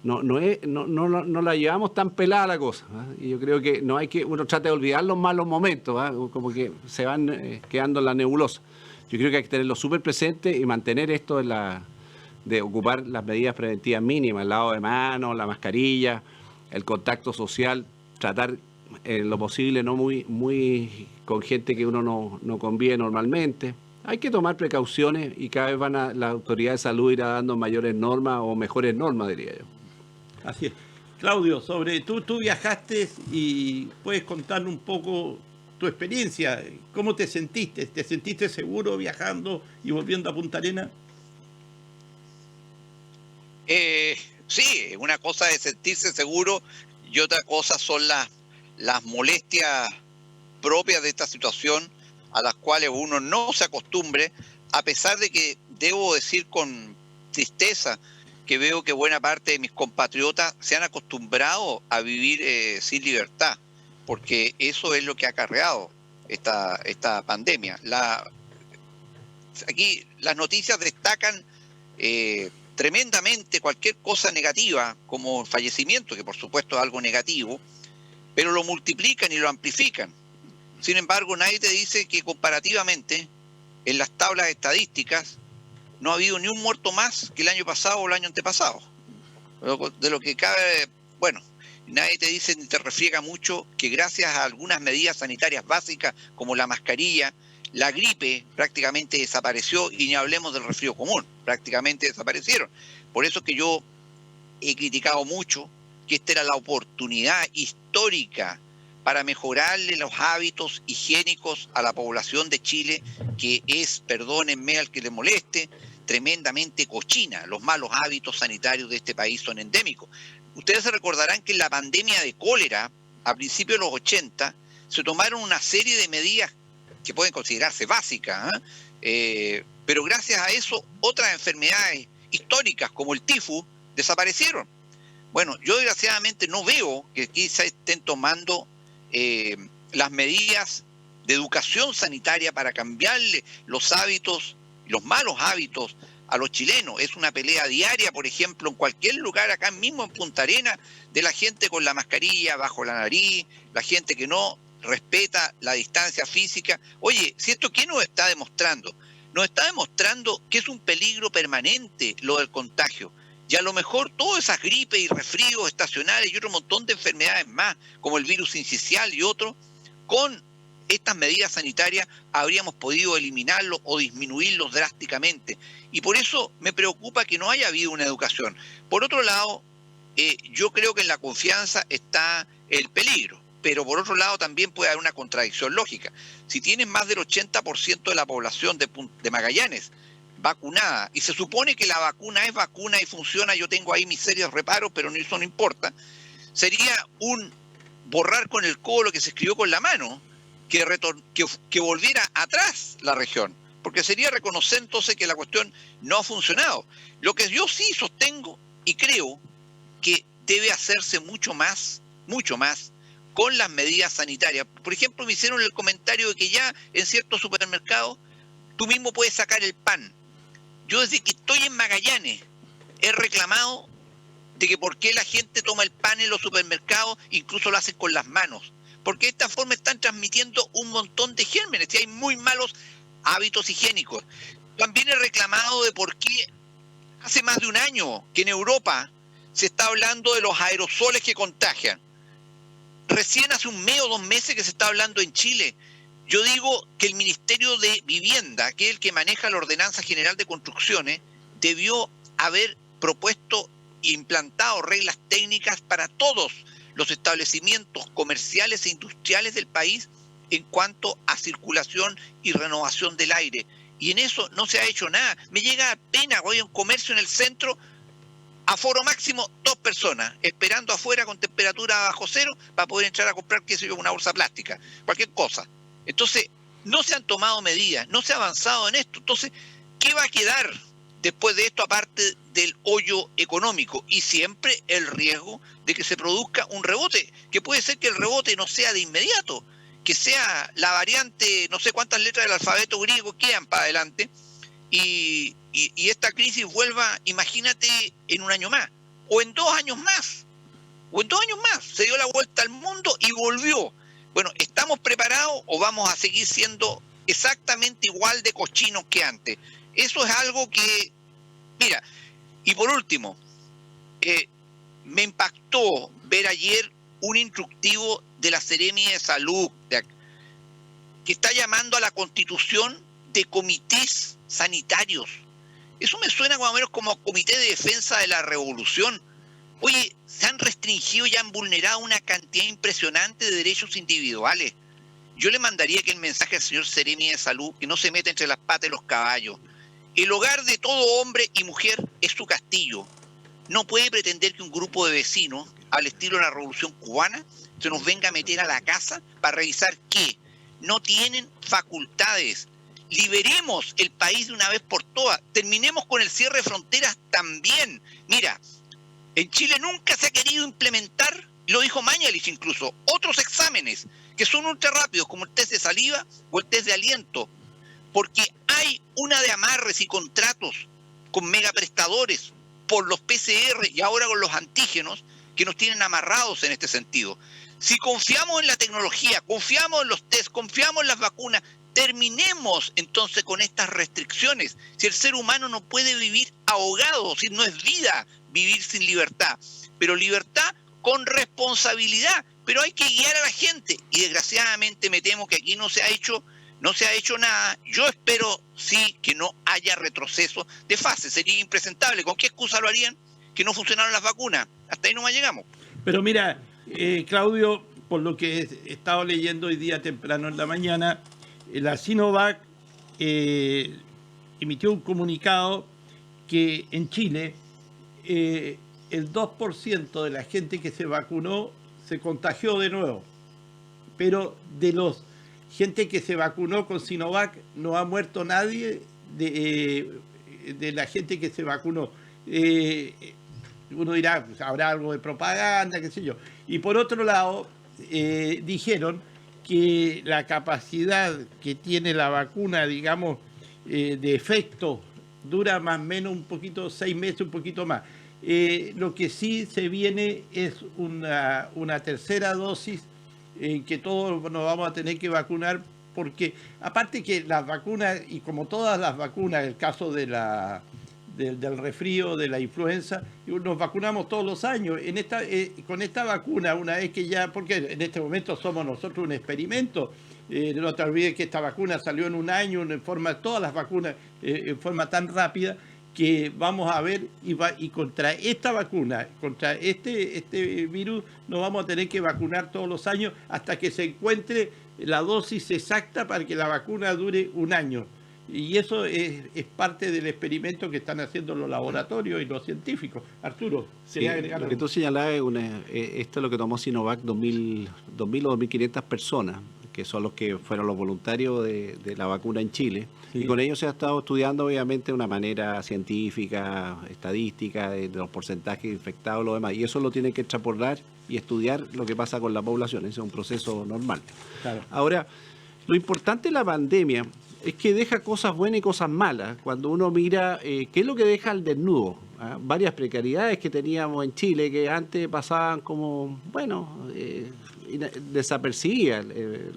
no la llevamos tan pelada la cosa, ¿eh? Y yo creo que no hay que, uno trata de olvidar los malos momentos, ¿eh? Como que se van quedando en la nebulosa. Yo creo que hay que tenerlo súper presente y mantener esto de ocupar las medidas preventivas mínimas, el lavado de manos, la mascarilla, el contacto social, tratar en lo posible no muy con gente que uno no convive normalmente. Hay que tomar precauciones y cada vez las autoridades de salud irá dando mayores normas o mejores normas, diría yo. Así es. Claudio, tú viajaste y puedes contarle un poco tu experiencia. ¿Cómo te sentiste? ¿Te sentiste seguro viajando y volviendo a Punta Arenas? Sí, una cosa es sentirse seguro y otra cosa son las molestias propias de esta situación, a las cuales uno no se acostumbre, a pesar de que debo decir con tristeza que veo que buena parte de mis compatriotas se han acostumbrado a vivir sin libertad, porque eso es lo que ha acarreado esta pandemia. Aquí las noticias destacan tremendamente cualquier cosa negativa, como fallecimiento, que por supuesto es algo negativo, pero lo multiplican y lo amplifican. Sin embargo, nadie te dice que comparativamente en las tablas estadísticas no ha habido ni un muerto más que el año pasado o el año antepasado. De lo que cabe, bueno, nadie te dice ni te refriega mucho que gracias a algunas medidas sanitarias básicas como la mascarilla, la gripe prácticamente desapareció, y ni hablemos del resfrío común, prácticamente desaparecieron. Por eso es que yo he criticado mucho que esta era la oportunidad histórica para mejorarle los hábitos higiénicos a la población de Chile, que es, perdónenme al que le moleste, tremendamente cochina. Los malos hábitos sanitarios de este país son endémicos. Ustedes se recordarán que en la pandemia de cólera, a principios de los 80, se tomaron una serie de medidas que pueden considerarse básicas, pero gracias a eso otras enfermedades históricas como el tifus desaparecieron. Bueno, yo desgraciadamente no veo que aquí se estén tomando las medidas de educación sanitaria para cambiarle los hábitos, los malos hábitos a los chilenos. Es una pelea diaria, por ejemplo, en cualquier lugar, acá mismo en Punta Arenas, de la gente con la mascarilla bajo la nariz, la gente que no respeta la distancia física. Oye, si esto, ¿qué nos está demostrando? Nos está demostrando que es un peligro permanente lo del contagio. Y a lo mejor todas esas gripes y resfríos estacionales y otro montón de enfermedades más, como el virus sincicial y otros, con estas medidas sanitarias habríamos podido eliminarlos o disminuirlos drásticamente. Y por eso me preocupa que no haya habido una educación. Por otro lado, yo creo que en la confianza está el peligro, pero por otro lado también puede haber una contradicción lógica. Si tienes más del 80% de la población de Magallanes vacunada, y se supone que la vacuna es vacuna y funciona, yo tengo ahí mis serios reparos, pero eso no importa, sería un borrar con el codo lo que se escribió con la mano, que volviera atrás la región, porque sería reconocer entonces que la cuestión no ha funcionado. Lo que yo sí sostengo y creo que debe hacerse mucho más con las medidas sanitarias. Por ejemplo, me hicieron el comentario de que ya en ciertos supermercados tú mismo puedes sacar el pan. Yo desde que estoy en Magallanes he reclamado de que por qué la gente toma el pan en los supermercados, incluso lo hacen con las manos. Porque de esta forma están transmitiendo un montón de gérmenes y hay muy malos hábitos higiénicos. También he reclamado de por qué hace más de un año que en Europa se está hablando de los aerosoles que contagian. Recién hace un mes o 2 meses que se está hablando en Chile. Yo digo que el Ministerio de Vivienda, que es el que maneja la Ordenanza General de Construcciones, debió haber propuesto e implantado reglas técnicas para todos los establecimientos comerciales e industriales del país en cuanto a circulación y renovación del aire. Y en eso no se ha hecho nada. Me llega pena, voy a un comercio en el centro, aforo máximo 2 personas, esperando afuera con temperatura bajo cero para poder entrar a comprar, qué sé yo, una bolsa plástica, cualquier cosa. Entonces, no se han tomado medidas, no se ha avanzado en esto. Entonces, ¿qué va a quedar después de esto aparte del hoyo económico? Y siempre el riesgo de que se produzca un rebote, que puede ser que el rebote no sea de inmediato, que sea la variante, no sé cuántas letras del alfabeto griego quedan para adelante, y esta crisis vuelva, imagínate, en 1 año más, o en 2 años más, se dio la vuelta al mundo y volvió. Bueno, ¿estamos preparados o vamos a seguir siendo exactamente igual de cochinos que antes? Eso es algo que, mira, y por último, me impactó ver ayer un instructivo de la Seremi de Salud, que está llamando a la constitución de comités sanitarios. Eso me suena más o menos como Comité de Defensa de la Revolución. Oye, se han restringido y han vulnerado una cantidad impresionante de derechos individuales. Yo le mandaría que el mensaje al señor Seremi de Salud, que no se meta entre las patas de los caballos. El hogar de todo hombre y mujer es su castillo. No puede pretender que un grupo de vecinos, al estilo de la Revolución Cubana, se nos venga a meter a la casa para revisar qué. No tienen facultades. Liberemos el país de una vez por todas. Terminemos con el cierre de fronteras también. Mira, en Chile nunca se ha querido implementar, lo dijo Mañalich incluso, otros exámenes que son ultra rápidos, como el test de saliva o el test de aliento, porque hay una de amarres y contratos con megaprestadores por los PCR y ahora con los antígenos que nos tienen amarrados en este sentido. Si confiamos en la tecnología, confiamos en los test, confiamos en las vacunas, terminemos entonces con estas restricciones. Si el ser humano no puede vivir ahogado, si no es vida vivir sin libertad, pero libertad con responsabilidad, pero hay que guiar a la gente y desgraciadamente me temo que aquí no se ha hecho nada. Yo espero sí que no haya retroceso de fase, sería impresentable. ¿Con qué excusa lo harían? Que no funcionaron las vacunas. Hasta ahí nomás llegamos. Pero mira, Claudio, por lo que he estado leyendo hoy día temprano en la mañana, la Sinovac emitió un comunicado que en Chile el 2% de la gente que se vacunó se contagió de nuevo. Pero de los gente que se vacunó con Sinovac no ha muerto nadie de la gente que se vacunó. Uno dirá, pues, habrá algo de propaganda, qué sé yo. Y por otro lado, dijeron que la capacidad que tiene la vacuna, digamos, de efecto, dura más o menos un poquito, 6 meses, un poquito más. Lo que sí se viene es una tercera dosis en que todos nos vamos a tener que vacunar, porque aparte que las vacunas, y como todas las vacunas, el caso de del resfrío, de la influenza, nos vacunamos todos los años. Con esta vacuna, una vez que ya, porque en este momento somos nosotros un experimento, No te olvides que esta vacuna salió en un año, todas las vacunas en forma tan rápida, que vamos a ver, y contra esta vacuna, contra este virus, nos vamos a tener que vacunar todos los años hasta que se encuentre la dosis exacta para que la vacuna dure un año. Y eso es parte del experimento que están haciendo los laboratorios y los científicos. Arturo, sí, lo que tú señalabas, esto es lo que tomó Sinovac, 2.000 o 2.500 personas, que son los que fueron los voluntarios de la vacuna en Chile. Sí. Y con ellos se ha estado estudiando, obviamente, de una manera científica, estadística, de los porcentajes de infectados y lo demás. Y eso lo tienen que extrapolar y estudiar lo que pasa con la población. Ese es un proceso normal. Claro. Ahora, lo importante de la pandemia es que deja cosas buenas y cosas malas. Cuando uno mira qué es lo que deja al desnudo, varias precariedades que teníamos en Chile que antes pasaban como, desapercibidas,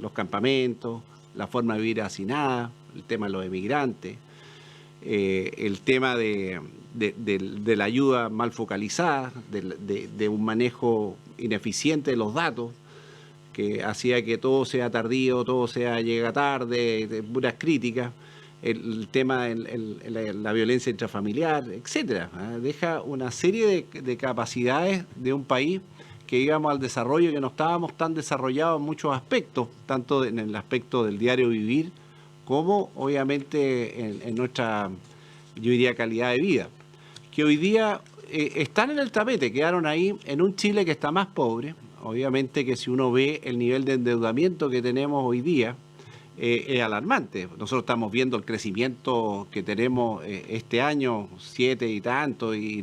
los campamentos, la forma de vivir hacinada, el tema de los emigrantes, el tema de la ayuda mal focalizada, de un manejo ineficiente de los datos, que hacía que todo sea tardío, todo llega tarde, de puras críticas, el tema de la violencia intrafamiliar, etcétera. Deja una serie de capacidades de un país que íbamos al desarrollo, que no estábamos tan desarrollados en muchos aspectos, tanto en el aspecto del diario vivir, como obviamente en nuestra, yo diría, calidad de vida, que hoy día están en el tapete, quedaron ahí en un Chile que está más pobre. Obviamente que si uno ve el nivel de endeudamiento que tenemos hoy día, es alarmante. Nosotros estamos viendo el crecimiento que tenemos este año, 7 y tanto, y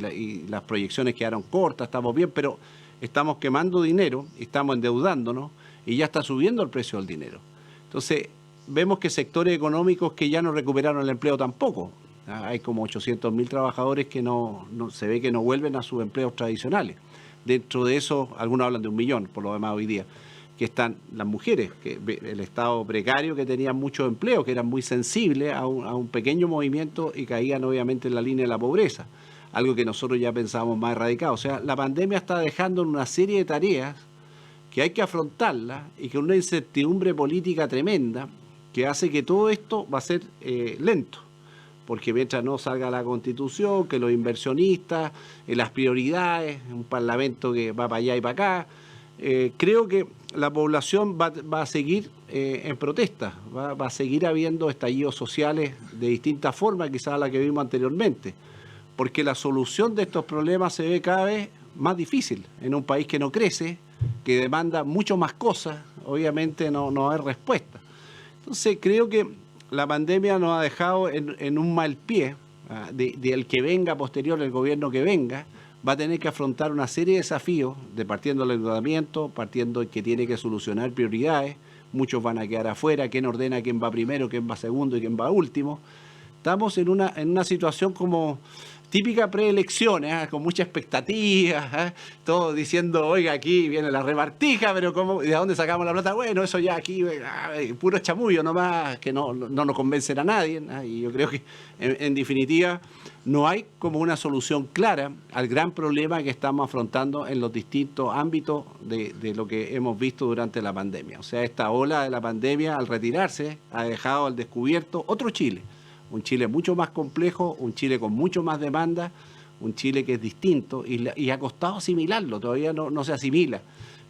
las proyecciones quedaron cortas, estamos bien, pero estamos quemando dinero, estamos endeudándonos y ya está subiendo el precio del dinero. Entonces, vemos que sectores económicos que ya no recuperaron el empleo tampoco. Hay como 800.000 trabajadores que no se ve que no vuelven a sus empleos tradicionales. Dentro de eso, algunos hablan de 1 millón, por lo demás hoy día, que están las mujeres, que el estado precario, que tenían mucho empleo, que eran muy sensibles a un pequeño movimiento y caían obviamente en la línea de la pobreza, algo que nosotros ya pensábamos más erradicado. O sea, la pandemia está dejando una serie de tareas que hay que afrontarlas y que una incertidumbre política tremenda que hace que todo esto va a ser lento. Porque mientras no salga la Constitución, que los inversionistas, las prioridades, un parlamento que va para allá y para acá, creo que la población va a seguir en protesta, va a seguir habiendo estallidos sociales de distintas formas, quizás a la que vimos anteriormente, porque la solución de estos problemas se ve cada vez más difícil en un país que no crece, que demanda mucho más cosas, obviamente no hay respuesta. Entonces creo que la pandemia nos ha dejado en un mal pie, del que venga posterior, el gobierno que venga, va a tener que afrontar una serie de desafíos, partiendo del endeudamiento, partiendo de que tiene que solucionar prioridades, muchos van a quedar afuera, quién ordena quién va primero, quién va segundo y quién va último. Estamos en una situación como típica preelecciones, con mucha expectativa, todos diciendo, oiga, aquí viene la repartija, pero ¿cómo, ¿de dónde sacamos la plata? Bueno, eso ya aquí, puro chamullo nomás, que no nos convencen a nadie. Y yo creo que, en definitiva, no hay como una solución clara al gran problema que estamos afrontando en los distintos ámbitos de lo que hemos visto durante la pandemia. O sea, esta ola de la pandemia, al retirarse, ha dejado al descubierto otro Chile. Un Chile mucho más complejo, un Chile con mucho más demanda, un Chile que es distinto y ha costado asimilarlo, todavía no se asimila.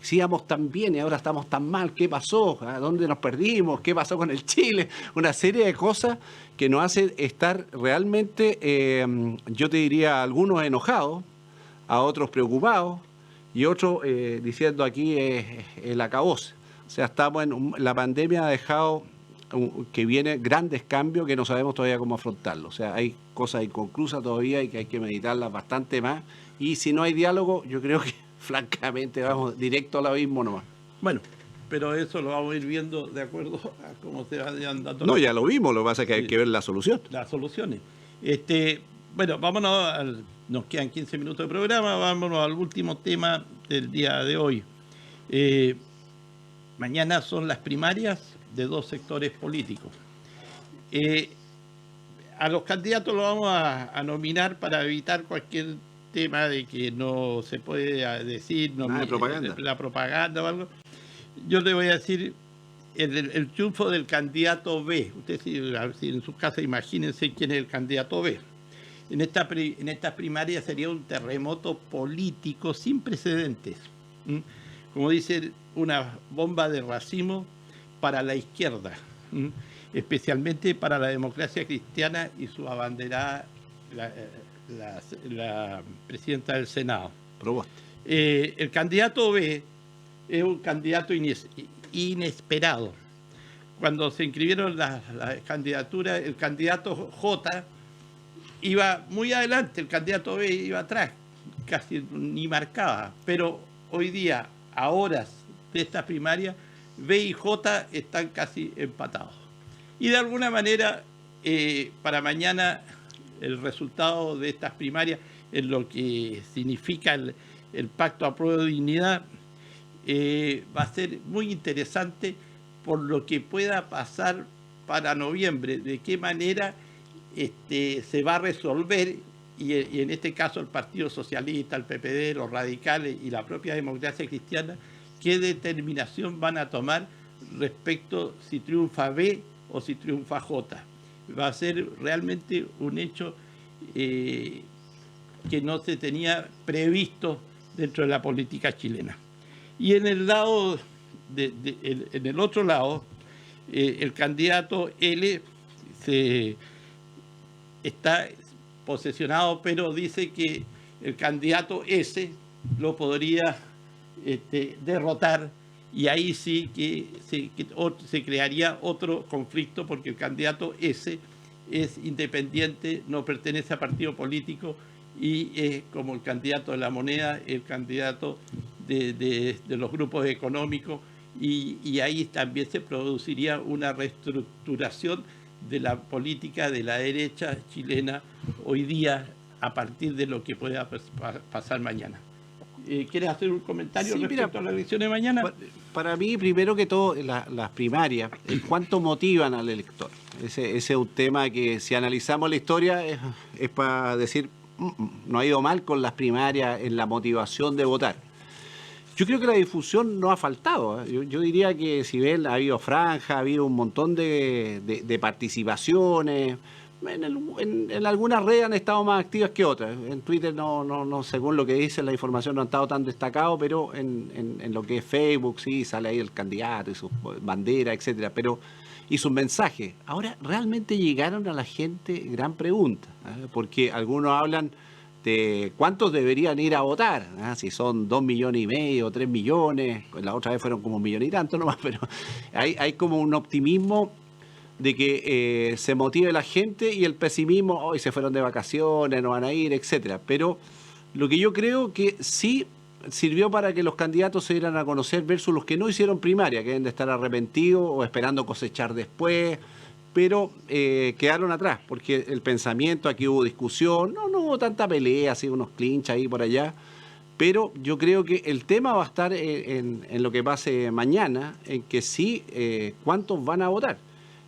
Si íbamos tan bien y ahora estamos tan mal, ¿qué pasó? ¿A dónde nos perdimos? ¿Qué pasó con el Chile? Una serie de cosas que nos hacen estar realmente, yo te diría, algunos enojados, a otros preocupados y otros diciendo aquí es el acabose. O sea, la pandemia ha dejado que viene grandes cambios que no sabemos todavía cómo afrontarlo. O sea, hay cosas inconclusas todavía y que hay que meditarlas bastante más. Y si no hay diálogo, yo creo que francamente vamos directo al abismo nomás. Bueno, pero eso lo vamos a ir viendo de acuerdo a cómo se vayan dando. No, ya lo vimos, lo que pasa es que hay que ver la solución. Las soluciones. Bueno, vámonos, nos quedan 15 minutos de programa, vámonos al último tema del día de hoy. Mañana son las primarias de 2 sectores políticos. A los candidatos los vamos a nominar para evitar cualquier tema de que no se puede decir, propaganda. La propaganda o algo. Yo le voy a decir el triunfo del candidato B. Ustedes si en su casa imagínense quién es el candidato B. En esta primaria sería un terremoto político sin precedentes. Como dice, una bomba de racimo para la izquierda, especialmente para la democracia cristiana y su abanderada, la presidenta del Senado. El candidato B es un candidato inesperado. Cuando se inscribieron las candidaturas, el candidato J iba muy adelante, el candidato B iba atrás, casi ni marcaba. Pero hoy día, a horas de esta primaria, B y J están casi empatados. Y de alguna manera, para mañana, el resultado de estas primarias, en lo que significa el pacto Apruebo Dignidad, va a ser muy interesante por lo que pueda pasar para noviembre, de qué manera se va a resolver, y en este caso el Partido Socialista, el PPD, los radicales y la propia democracia cristiana, qué determinación van a tomar respecto si triunfa B o si triunfa J. Va a ser realmente un hecho que no se tenía previsto dentro de la política chilena. Y en el lado en el otro lado, el candidato L está posesionado, pero dice que el candidato S lo podría derrotar, y ahí sí que se crearía otro conflicto, porque el candidato S es independiente, no pertenece a partido político y es como el candidato de la moneda, el candidato de los grupos económicos, y ahí también se produciría una reestructuración de la política de la derecha chilena hoy día a partir de lo que pueda pasar mañana. ¿Quieres hacer un comentario respecto a la elección de mañana? Para mí, primero que todo, las primarias, ¿cuánto motivan al elector? Ese es un tema que, si analizamos la historia, es para decir, no ha ido mal con las primarias en la motivación de votar. Yo creo que la difusión no ha faltado. Yo diría que, si ven, ha habido franja, ha habido un montón de participaciones. En algunas redes han estado más activas que otras. En Twitter, no, según lo que dice la información, no han estado tan destacados, pero en lo que es Facebook, sí, sale ahí el candidato y sus banderas, etcétera, y sus mensajes. Ahora, ¿realmente llegaron a la gente? Gran pregunta, porque algunos hablan de cuántos deberían ir a votar, si son 2,5 millones o 3 millones, la otra vez fueron como 1 millón y tanto nomás, pero hay como un optimismo de que se motive la gente, y el pesimismo, hoy se fueron de vacaciones, no van a ir, etcétera. Pero lo que yo creo que sí sirvió para que los candidatos se dieran a conocer versus los que no hicieron primaria, que deben de estar arrepentidos o esperando cosechar después, pero quedaron atrás, porque el pensamiento, aquí hubo discusión, no hubo tanta pelea, así unos clinch ahí por allá, pero yo creo que el tema va a estar en lo que pase mañana, en que sí, cuántos van a votar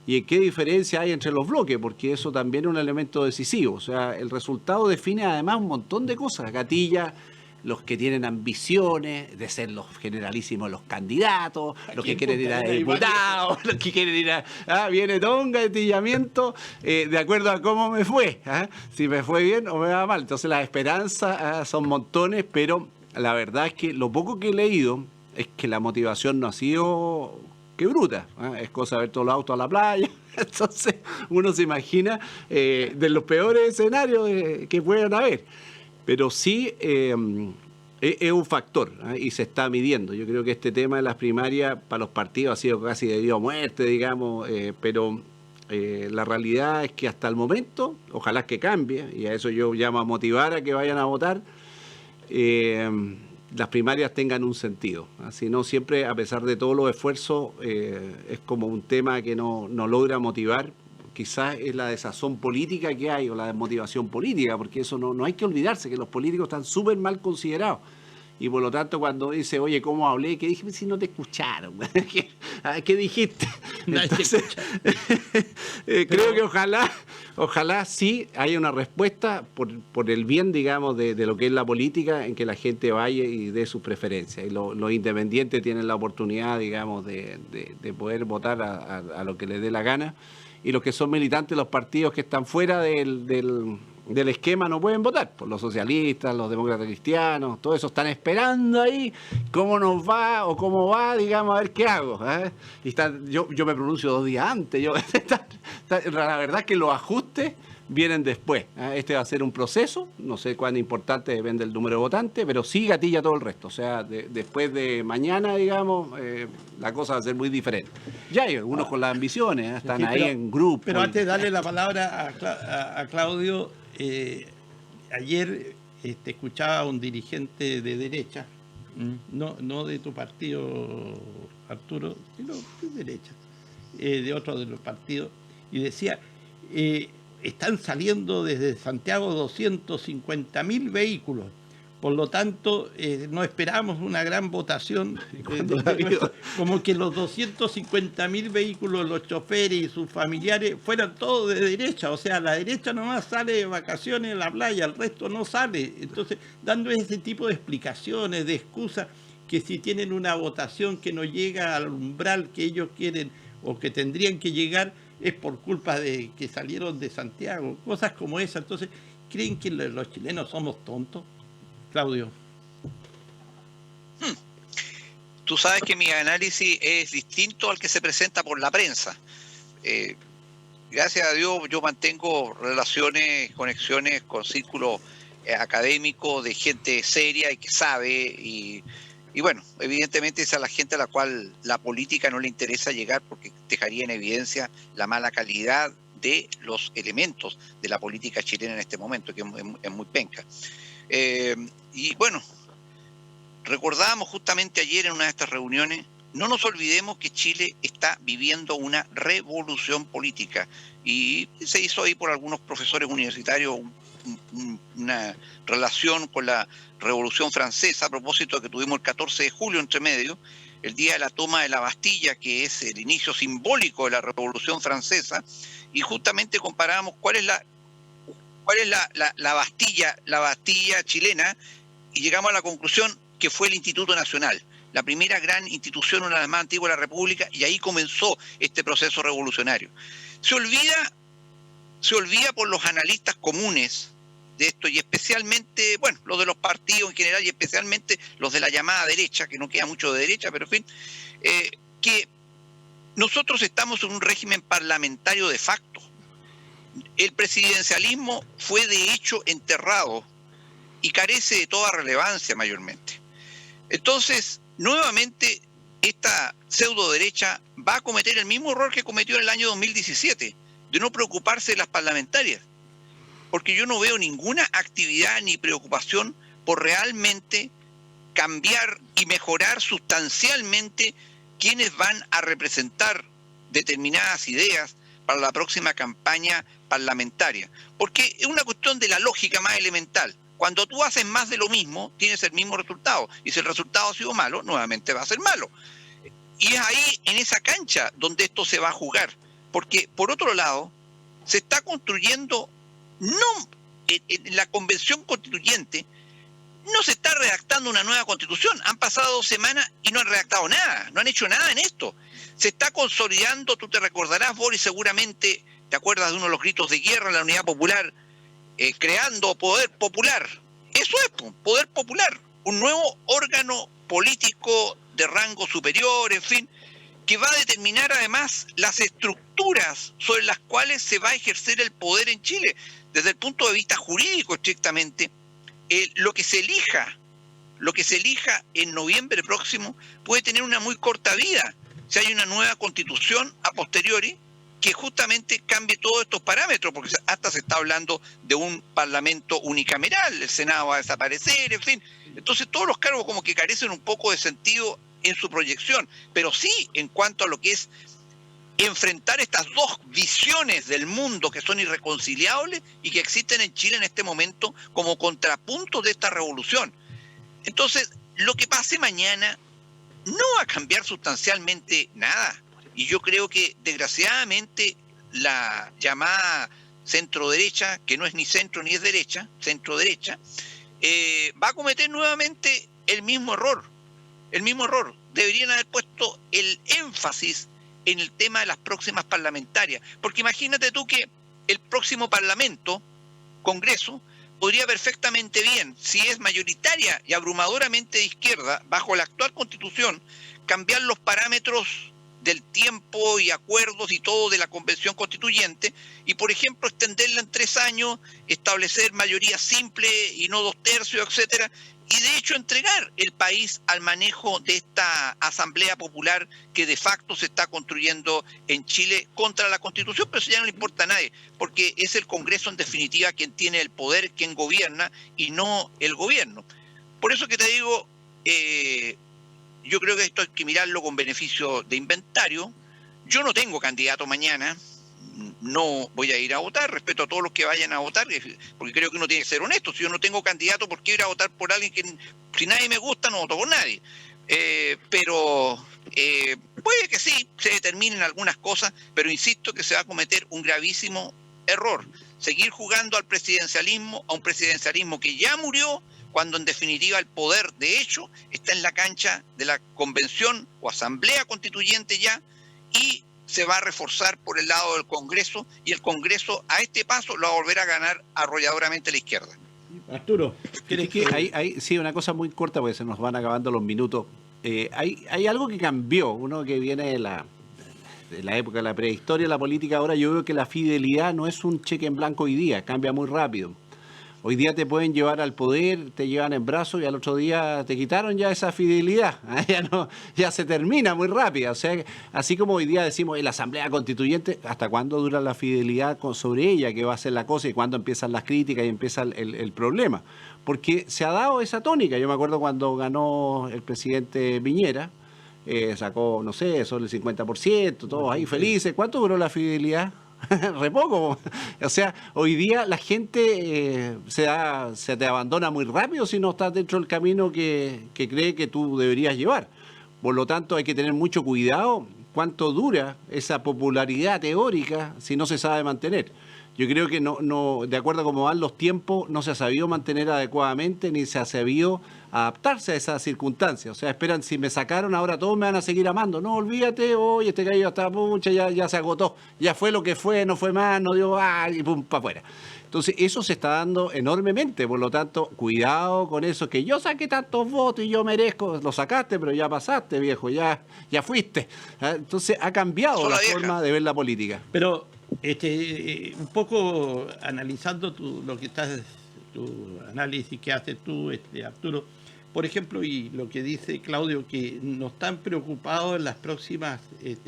y en qué diferencia hay entre los bloques, porque eso también es un elemento decisivo. O sea, el resultado define además un montón de cosas, gatilla los que tienen ambiciones de ser los generalísimos los candidatos, los que quieren ir a diputados, los que quieren ir a... viene todo un gatillamiento de acuerdo a cómo me fue, si me fue bien o me va mal. Entonces las esperanzas son montones, pero la verdad es que lo poco que he leído es que la motivación no ha sido que bruta, es cosa de ver todos los autos a la playa. Entonces uno se imagina de los peores escenarios que puedan haber. Pero sí es un factor, y se está midiendo. Yo creo que este tema de las primarias para los partidos ha sido casi de vida o muerte, digamos, pero la realidad es que hasta el momento, ojalá que cambie, y a eso yo llamo a motivar a que vayan a votar, las primarias tengan un sentido. Si no, siempre, a pesar de todos los esfuerzos, es como un tema que no logra motivar. Quizás es la desazón política que hay, o la desmotivación política, porque eso no hay que olvidarse, que los políticos están súper mal considerados. Y por lo tanto, cuando dice, oye, ¿cómo hablé? ¿Qué dije? Si no te escucharon. ¿Qué dijiste? Entonces, creo que Ojalá sí haya una respuesta por el bien, digamos, de lo que es la política, en que la gente vaya y dé sus preferencias. Y los independientes tienen la oportunidad, digamos, de poder votar a lo que les dé la gana. Y los que son militantes, los partidos que están fuera del esquema no pueden votar. Por los socialistas, los demócratas cristianos, todo eso están esperando ahí cómo nos va o cómo va, digamos, a ver qué hago. Y yo me pronuncio 2 días antes. La verdad es que los ajustes vienen después. Este va a ser un proceso, no sé cuán importante, depende del número de votantes, pero sí gatilla todo el resto. O sea, después de mañana, digamos, la cosa va a ser muy diferente. Ya hay algunos con las ambiciones, están Sí, ahí en grupo. Pero antes de darle la palabra a Claudio, ayer escuchaba a un dirigente de derecha, no de tu partido, Arturo, sino de derecha, de otro de los partidos, y decía, están saliendo desde Santiago 250.000 vehículos. Por lo tanto, no esperamos una gran votación. Como que los 250.000 vehículos, los choferes y sus familiares, fueran todos de derecha. O sea, la derecha nomás sale de vacaciones en la playa, el resto no sale. Entonces, dando ese tipo de explicaciones, de excusas, que si tienen una votación que no llega al umbral que ellos quieren o que tendrían que llegar, es por culpa de que salieron de Santiago. Cosas como esa. Entonces, ¿creen que los chilenos somos tontos? Claudio. Tú sabes que mi análisis es distinto al que se presenta por la prensa. Gracias a Dios yo mantengo relaciones, conexiones con círculos académicos de gente seria y que sabe. Y bueno, evidentemente esa es la gente a la cual la política no le interesa llegar porque dejaría en evidencia la mala calidad de los elementos de la política chilena en este momento, que es muy penca. Y bueno, recordábamos justamente ayer en una de estas reuniones, no nos olvidemos que Chile está viviendo una revolución política y se hizo ahí por algunos profesores universitarios una relación con la Revolución Francesa a propósito de que tuvimos el 14 de julio entre medio, el día de la toma de la Bastilla, que es el inicio simbólico de la Revolución Francesa, y justamente comparábamos cuál es la Bastilla chilena, y llegamos a la conclusión que fue el Instituto Nacional, la primera gran institución, una de las más antiguas de la República, y ahí comenzó este proceso revolucionario. Se olvida por los analistas comunes de esto, y especialmente, bueno, los de los partidos en general, y especialmente los de la llamada derecha, que no queda mucho de derecha, pero en fin, que nosotros estamos en un régimen parlamentario de facto. El presidencialismo fue de hecho enterrado y carece de toda relevancia mayormente. Entonces, nuevamente, esta pseudo derecha va a cometer el mismo error que cometió en el año 2017, de no preocuparse de las parlamentarias, porque yo no veo ninguna actividad ni preocupación por realmente cambiar y mejorar sustancialmente quienes van a representar determinadas ideas para la próxima campaña parlamentaria. Porque es una cuestión de la lógica más elemental. Cuando tú haces más de lo mismo, tienes el mismo resultado. Y si el resultado ha sido malo, nuevamente va a ser malo. Y es ahí, en esa cancha, donde esto se va a jugar. Porque, por otro lado, se está construyendo, no en la convención constituyente, no se está redactando una nueva constitución. Han pasado 2 semanas y no han redactado nada, no han hecho nada en esto. Se está consolidando, tú te recordarás, Boris, seguramente te acuerdas de uno de los gritos de guerra en la Unidad Popular, creando poder popular. Eso es, poder popular, un nuevo órgano político de rango superior, en fin, que va a determinar además las estructuras sobre las cuales se va a ejercer el poder en Chile. Desde el punto de vista jurídico, estrictamente, lo que se elija en noviembre próximo puede tener una muy corta vida si hay una nueva constitución a posteriori que justamente cambie todos estos parámetros, porque hasta se está hablando de un parlamento unicameral, el Senado va a desaparecer, en fin. Entonces todos los cargos como que carecen un poco de sentido en su proyección, pero sí en cuanto a lo que es enfrentar estas dos visiones del mundo que son irreconciliables y que existen en Chile en este momento como contrapuntos de esta revolución. Entonces, lo que pase mañana no va a cambiar sustancialmente nada. Y yo creo que, desgraciadamente, la llamada centro-derecha, que no es ni centro ni es derecha, centro-derecha, va a cometer nuevamente el mismo error. Deberían haber puesto el énfasis en el tema de las próximas parlamentarias, porque imagínate tú que el próximo Parlamento, Congreso, podría perfectamente bien, si es mayoritaria y abrumadoramente de izquierda, bajo la actual Constitución, cambiar los parámetros del tiempo y acuerdos y todo de la Convención Constituyente y, por ejemplo, extenderla en 3 años, establecer mayoría simple y no 2/3, etcétera, y de hecho entregar el país al manejo de esta Asamblea Popular que de facto se está construyendo en Chile contra la Constitución, pero eso ya no le importa a nadie, porque es el Congreso en definitiva quien tiene el poder, quien gobierna y no el gobierno. Por eso que te digo, yo creo que esto hay que mirarlo con beneficio de inventario. Yo no tengo candidato mañana, no voy a ir a votar, respeto a todos los que vayan a votar, porque creo que uno tiene que ser honesto. Si yo no tengo candidato, ¿por qué ir a votar por alguien que, si nadie me gusta, no voto por nadie? Pero puede que sí, se determinen algunas cosas, pero insisto que se va a cometer un gravísimo error. Seguir jugando al presidencialismo, a un presidencialismo que ya murió, cuando en definitiva el poder, de hecho, está en la cancha de la convención o asamblea constituyente ya, y se va a reforzar por el lado del Congreso, y el Congreso a este paso lo va a volver a ganar arrolladoramente la izquierda. Arturo, ¿crees que sí, una cosa muy corta porque se nos van acabando los minutos? Hay algo que cambió, uno que viene de la época de la prehistoria, la política ahora, yo veo que la fidelidad no es un cheque en blanco hoy día, cambia muy rápido. Hoy día te pueden llevar al poder, te llevan en brazos y al otro día te quitaron ya esa fidelidad. Ya se termina muy rápido. O sea, así como hoy día decimos en la Asamblea Constituyente, ¿hasta cuándo dura la fidelidad sobre ella? ¿Qué va a ser la cosa? Y cuándo empiezan las críticas y empieza el problema. Porque se ha dado esa tónica. Yo me acuerdo cuando ganó el presidente Piñera, sacó, no sé, sobre el 50%, todos ahí felices. ¿Cuánto duró la fidelidad? Re poco. O sea, hoy día la gente se te abandona muy rápido si no estás dentro del camino que cree que tú deberías llevar. Por lo tanto, hay que tener mucho cuidado cuánto dura esa popularidad teórica si no se sabe mantener. Yo creo que no, de acuerdo a cómo van los tiempos, no se ha sabido mantener adecuadamente ni se ha sabido adaptarse a esas circunstancias. O sea, esperan, si me sacaron, ahora todos me van a seguir amando. No, olvídate, oye, este gallo está mucha, ya se agotó. Ya fue lo que fue, no fue más, no dio, y pum, para afuera. Entonces, eso se está dando enormemente. Por lo tanto, cuidado con eso, que yo saqué tantos votos y yo merezco. Lo sacaste, pero ya pasaste, viejo, ya fuiste. Entonces, ha cambiado la forma de ver la política. Pero un poco analizando tu análisis que haces tú, Arturo, por ejemplo, y lo que dice Claudio, que no están preocupados en las próximas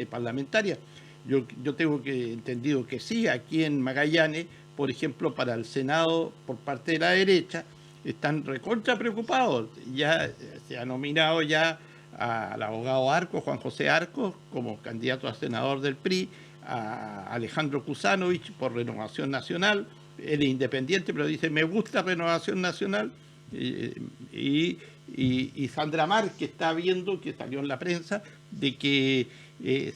parlamentarias. Yo tengo entendido que sí, aquí en Magallanes, por ejemplo, para el Senado, por parte de la derecha, están recontra preocupados. Ya se ha nominado ya al abogado Arcos, Juan José Arcos, como candidato a senador del PRI, a Alejandro Kuzanovich por Renovación Nacional. Él es independiente, pero dice, me gusta Renovación Nacional. Y Sandra Mar, que está viendo, que salió en la prensa, de que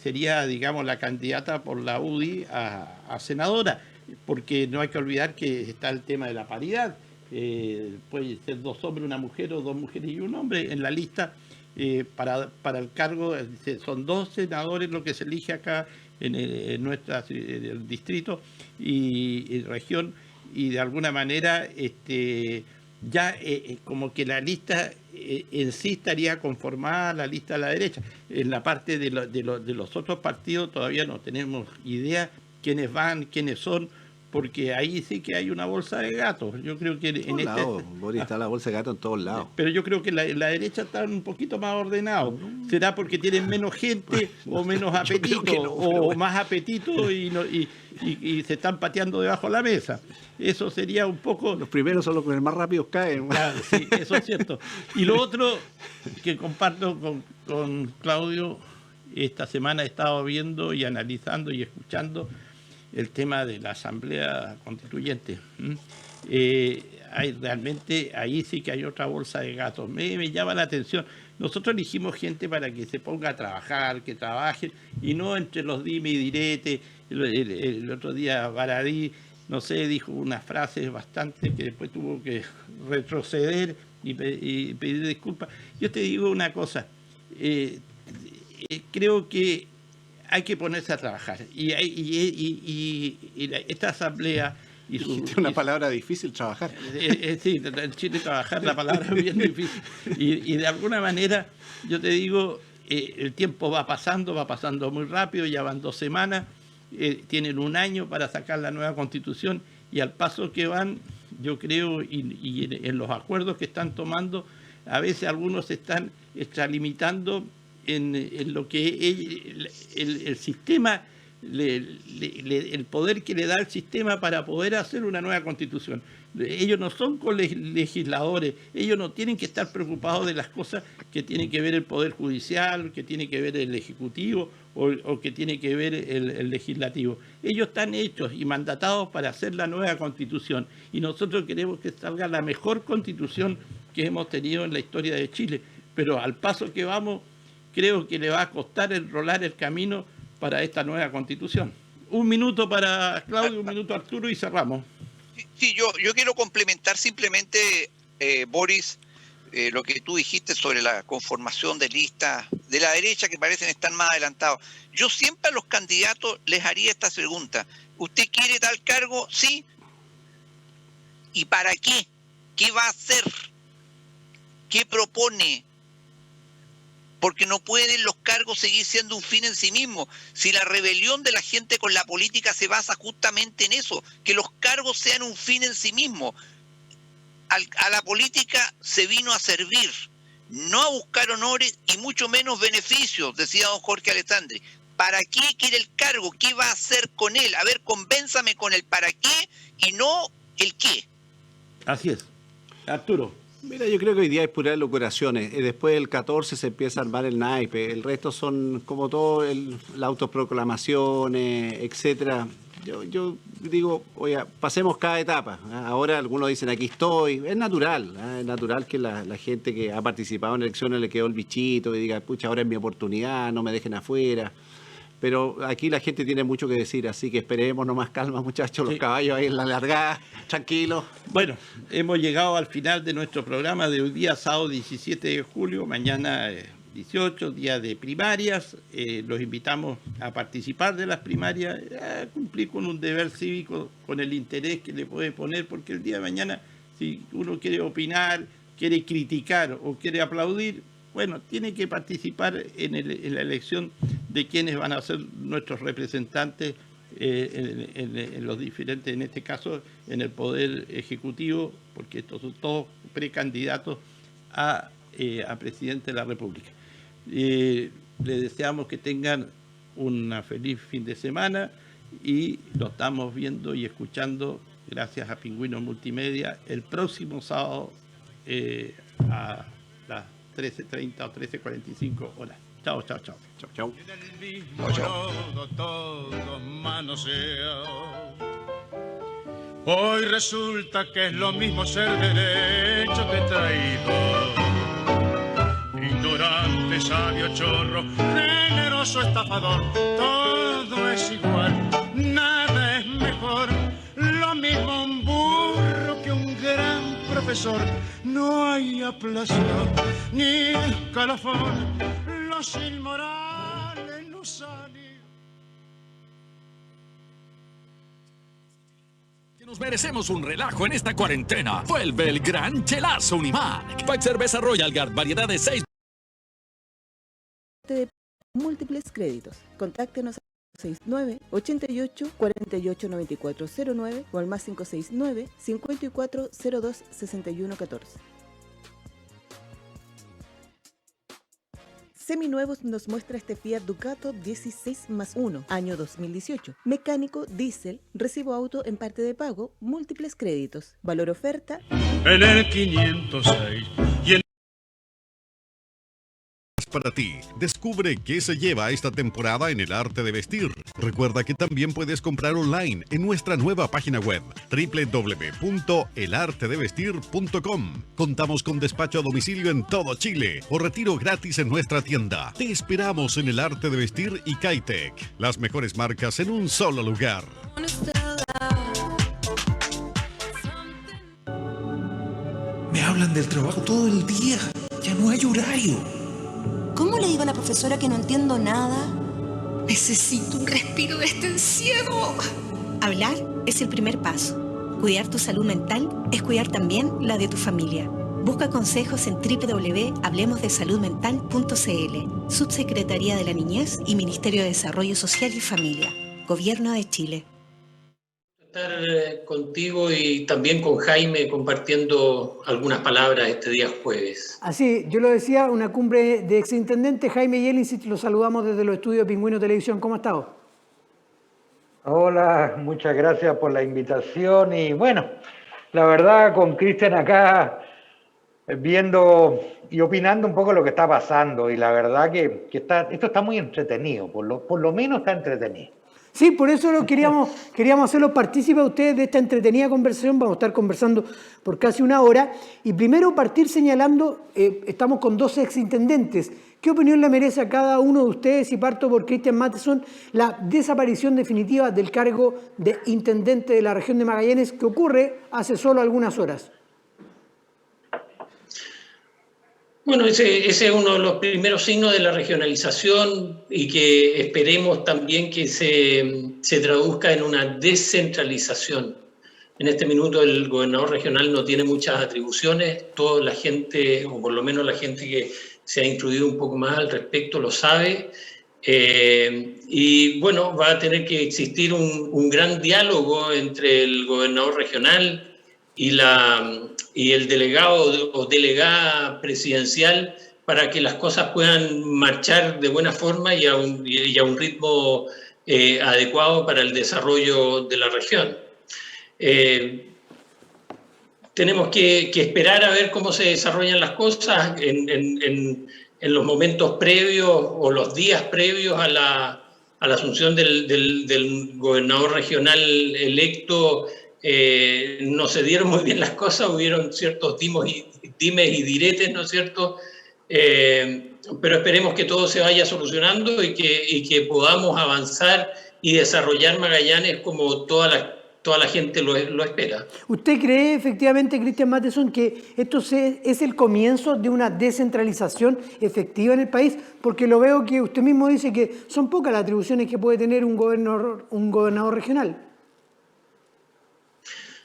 sería, digamos, la candidata por la UDI a senadora, porque no hay que olvidar que está el tema de la paridad. Puede ser 2 hombres, una mujer, o 2 mujeres y un hombre en la lista. Para el cargo son 2 senadores lo que se elige acá en nuestra el distrito y región, y de alguna manera ya como que la lista en sí estaría conformada, la lista de la derecha. En la parte de los otros partidos todavía no tenemos idea quiénes van, quiénes son, porque ahí sí que hay una bolsa de gatos. Yo creo que en Boris, está la bolsa de gatos en todos lados. Pero yo creo que la derecha está un poquito más ordenado. ¿Será porque tienen menos gente o menos apetito, o más apetito y se están pateando debajo de la mesa? Eso sería un poco... Los primeros son los que más rápido caen. Claro, sí, eso es cierto. Y lo otro que comparto con Claudio, esta semana he estado viendo y analizando y escuchando el tema de la Asamblea Constituyente. Realmente ahí sí que hay otra bolsa de gatos. Me llama la atención. Nosotros elegimos gente para que se ponga a trabajar, que trabaje, y no entre los dime y direte. El otro día Baradí no sé, dijo unas frases bastante que después tuvo que retroceder y pedir disculpas. Yo te digo una cosa, creo que hay que ponerse a trabajar. Esta asamblea... Una palabra difícil, trabajar. Sí, en Chile trabajar, la palabra es bien difícil. Y de alguna manera, yo te digo, el tiempo va pasando muy rápido, ya van 2 semanas, tienen 1 año para sacar la nueva Constitución, y al paso que van, yo creo, y en los acuerdos que están tomando, a veces algunos se están extralimitando en lo que el sistema... el poder que le da el sistema para poder hacer una nueva Constitución. Ellos no son legisladores, ellos no tienen que estar preocupados de las cosas que tiene que ver el Poder Judicial, que tiene que ver el Ejecutivo o que tiene que ver el Legislativo. Ellos están hechos y mandatados para hacer la nueva Constitución, y nosotros queremos que salga la mejor Constitución que hemos tenido en la historia de Chile, pero al paso que vamos, creo que le va a costar enrolar el camino para esta nueva Constitución. 1 minuto para Claudio, 1 minuto Arturo y cerramos. Sí, yo quiero complementar simplemente, Boris, lo que tú dijiste sobre la conformación de listas de la derecha que parecen estar más adelantados. Yo siempre a los candidatos les haría esta pregunta. ¿Usted quiere tal cargo? Sí. ¿Y para qué? ¿Qué va a hacer? ¿Qué propone? Porque no pueden los cargos seguir siendo un fin en sí mismo. Si la rebelión de la gente con la política se basa justamente en eso, que los cargos sean un fin en sí mismo. A la política se vino a servir, no a buscar honores y mucho menos beneficios, decía don Jorge Alessandri. ¿Para qué quiere el cargo? ¿Qué va a hacer con él? A ver, convénzame con el para qué y no el qué. Así es. Arturo. Mira, yo creo que hoy día hay puras locuraciones. Después del 14 se empieza a armar el naipe. El resto son como todo las autoproclamaciones, etcétera. Yo digo, oye, pasemos cada etapa. Ahora algunos dicen aquí estoy. Es natural que la gente que ha participado en elecciones le quedó el bichito y diga, pucha, ahora es mi oportunidad, no me dejen afuera. Pero aquí la gente tiene mucho que decir, así que esperemos nomás calma, muchachos, los caballos ahí en la largada, tranquilos. Bueno, hemos llegado al final de nuestro programa de hoy día, sábado 17 de julio, mañana 18, día de primarias. Los invitamos a participar de las primarias, a cumplir con un deber cívico, con el interés que le puede poner, porque el día de mañana, si uno quiere opinar, quiere criticar o quiere aplaudir, bueno, tiene que participar en la elección de quienes van a ser nuestros representantes en los diferentes, en este caso, en el Poder Ejecutivo, porque estos son todos precandidatos a Presidente de la República. Le deseamos que tengan una feliz fin de semana y lo estamos viendo y escuchando, gracias a Pingüino Multimedia, el próximo sábado a las 13:30 o 13:45 horas. Chao, chao, chao. Chao, chao. En el mismo lodo todos manoseados. Hoy resulta que es lo mismo ser derecho que traidor. Ignorante, sabio, chorro, generoso, estafador, todo es igual, nada es mejor. Lo mismo un burro que un gran profesor. No hay aplazación ni escalafón. Los inmorales no salen. Que nos merecemos un relajo en esta cuarentena. Vuelve el gran chelazo Unimac. Pack cerveza Royal Guard, variedad de 6. De múltiples créditos. Contáctenos al 69 88 48 94 09 o al más 569 54 02 61 14. Seminuevos nos muestra este Fiat Ducato 16+1, año 2018. Mecánico, diésel, recibo auto en parte de pago, múltiples créditos. Valor oferta. En el 506 y en para ti. Descubre qué se lleva esta temporada en el arte de vestir. Recuerda que también puedes comprar online en nuestra nueva página web www.elartedevestir.com. Contamos con despacho a domicilio en todo Chile o retiro gratis en nuestra tienda. Te esperamos en el arte de vestir y Kitec. Las mejores marcas en un solo lugar. hablan del trabajo todo el día. Ya no hay horario. ¿Cómo le digo a la profesora que no entiendo nada? Necesito un respiro de este encierro. Hablar es el primer paso. Cuidar tu salud mental es cuidar también la de tu familia. Busca consejos en www.hablemosdesaludmental.cl. Subsecretaría de la Niñez y Ministerio de Desarrollo Social y Familia. Gobierno de Chile. Estar contigo y también con Jaime compartiendo algunas palabras este día jueves. Así, yo lo decía, una cumbre de exintendente. Jaime Yelinsic, lo saludamos desde los estudios de Pingüino Televisión. ¿Cómo ha estado? Hola, muchas gracias por la invitación y bueno, la verdad con Cristian acá viendo y opinando un poco lo que está pasando y la verdad que esto está muy entretenido, por lo menos está entretenido. Sí, por eso queríamos hacerlos partícipes a ustedes de esta entretenida conversación. Vamos a estar conversando por casi una hora. Y primero partir señalando, estamos con dos exintendentes. ¿Qué opinión le merece a cada uno de ustedes? Y parto por Cristian Matheson, la desaparición definitiva del cargo de intendente de la región de Magallanes que ocurre hace solo algunas horas. Bueno, ese es uno de los primeros signos de la regionalización y que esperemos también que se traduzca en una descentralización. En este minuto el gobernador regional no tiene muchas atribuciones, toda la gente, o por lo menos la gente que se ha instruido un poco más al respecto lo sabe, y bueno, va a tener que existir un gran diálogo entre el gobernador regional y el delegado o delegada presidencial para que las cosas puedan marchar de buena forma y a un ritmo adecuado para el desarrollo de la región. Tenemos que esperar a ver cómo se desarrollan las cosas en los momentos previos o los días previos a la asunción del gobernador regional electo. No se dieron muy bien las cosas, hubieron ciertos dimes y diretes, ¿no es cierto? Pero esperemos que todo se vaya solucionando y que podamos avanzar y desarrollar Magallanes como toda la gente lo espera. ¿Usted cree efectivamente, Cristian Matheson, que esto es el comienzo de una descentralización efectiva en el país? Porque lo veo que usted mismo dice que son pocas las atribuciones que puede tener un gobernador regional.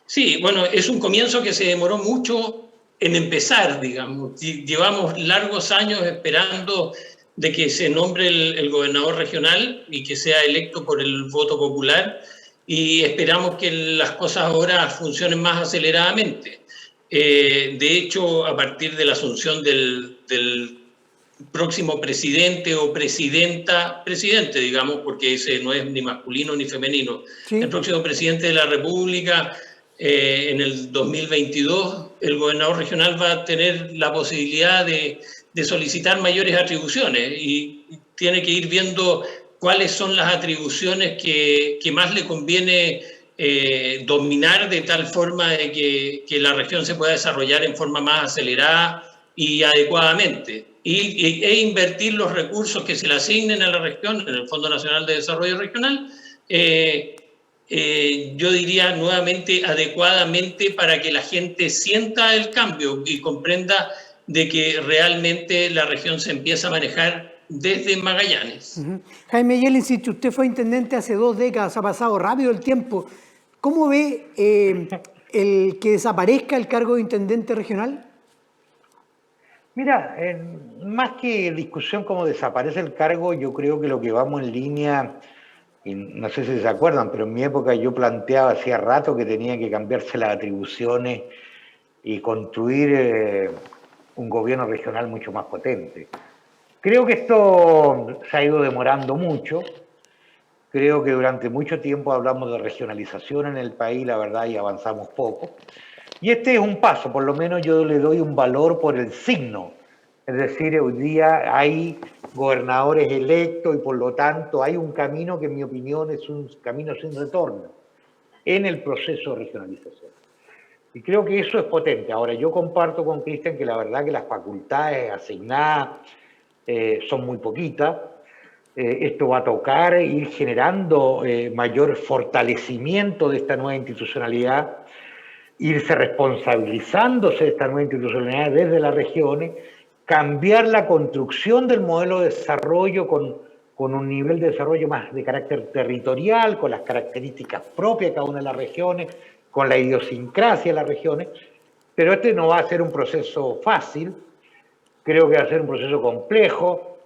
Sí, bueno, es un comienzo que se demoró mucho en empezar, digamos. Llevamos largos años esperando de que se nombre el gobernador regional y que sea electo por el voto popular y esperamos que las cosas ahora funcionen más aceleradamente. De hecho, a partir de la asunción del próximo presidente o presidente, digamos, porque ese no es ni masculino ni femenino, sí. El próximo presidente de la República, en el 2022, el gobernador regional va a tener la posibilidad de solicitar mayores atribuciones y tiene que ir viendo cuáles son las atribuciones que más le conviene dominar de tal forma de que la región se pueda desarrollar en forma más acelerada y adecuadamente. E invertir los recursos que se le asignen a la región en el Fondo Nacional de Desarrollo Regional, yo diría nuevamente adecuadamente para que la gente sienta el cambio y comprenda de que realmente la región se empieza a manejar desde Magallanes. Jaime Yelinsic, usted fue intendente hace 2 décadas, ha pasado rápido el tiempo. ¿Cómo ve el que desaparezca el cargo de intendente regional? Mira, más que discusión cómo desaparece el cargo, yo creo que lo que vamos en línea, y no sé si se acuerdan, pero en mi época yo planteaba hacía rato que tenía que cambiarse las atribuciones y construir un gobierno regional mucho más potente. Creo que esto se ha ido demorando mucho. Creo que durante mucho tiempo hablamos de regionalización en el país, la verdad, y avanzamos poco. Y este es un paso, por lo menos yo le doy un valor por el signo. Es decir, hoy día hay gobernadores electos y por lo tanto hay un camino que en mi opinión es un camino sin retorno en el proceso de regionalización. Y creo que eso es potente. Ahora, yo comparto con Cristian que la verdad que las facultades asignadas son muy poquitas. Esto va a tocar ir generando mayor fortalecimiento de esta nueva institucionalidad. irse responsabilizándose de esta nueva institucionalidad desde las regiones, cambiar la construcción del modelo de desarrollo con un nivel de desarrollo más de carácter territorial, con las características propias de cada una de las regiones, con la idiosincrasia de las regiones, pero este no va a ser un proceso fácil, creo que va a ser un proceso complejo,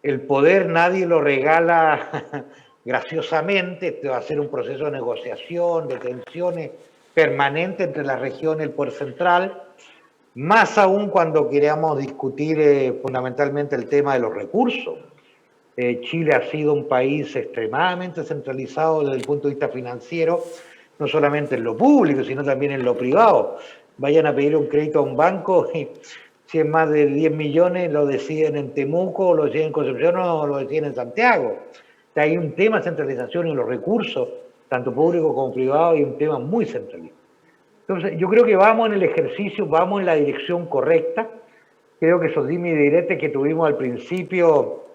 el poder nadie lo regala graciosamente, este va a ser un proceso de negociación, de tensiones permanentes entre las regiones y el poder central, más aún cuando queramos discutir fundamentalmente el tema de los recursos. Chile ha sido un país extremadamente centralizado desde el punto de vista financiero, no solamente en lo público, sino también en lo privado. Vayan a pedir un crédito a un banco y si es más de 10 millones lo deciden en Temuco, lo deciden en Concepción o lo deciden en Santiago. Hay un tema de centralización en los recursos, tanto público como privado, y un tema muy centralista. Entonces, yo creo que vamos en el ejercicio, vamos en la dirección correcta. Creo que esos dimes y diretes que tuvimos al principio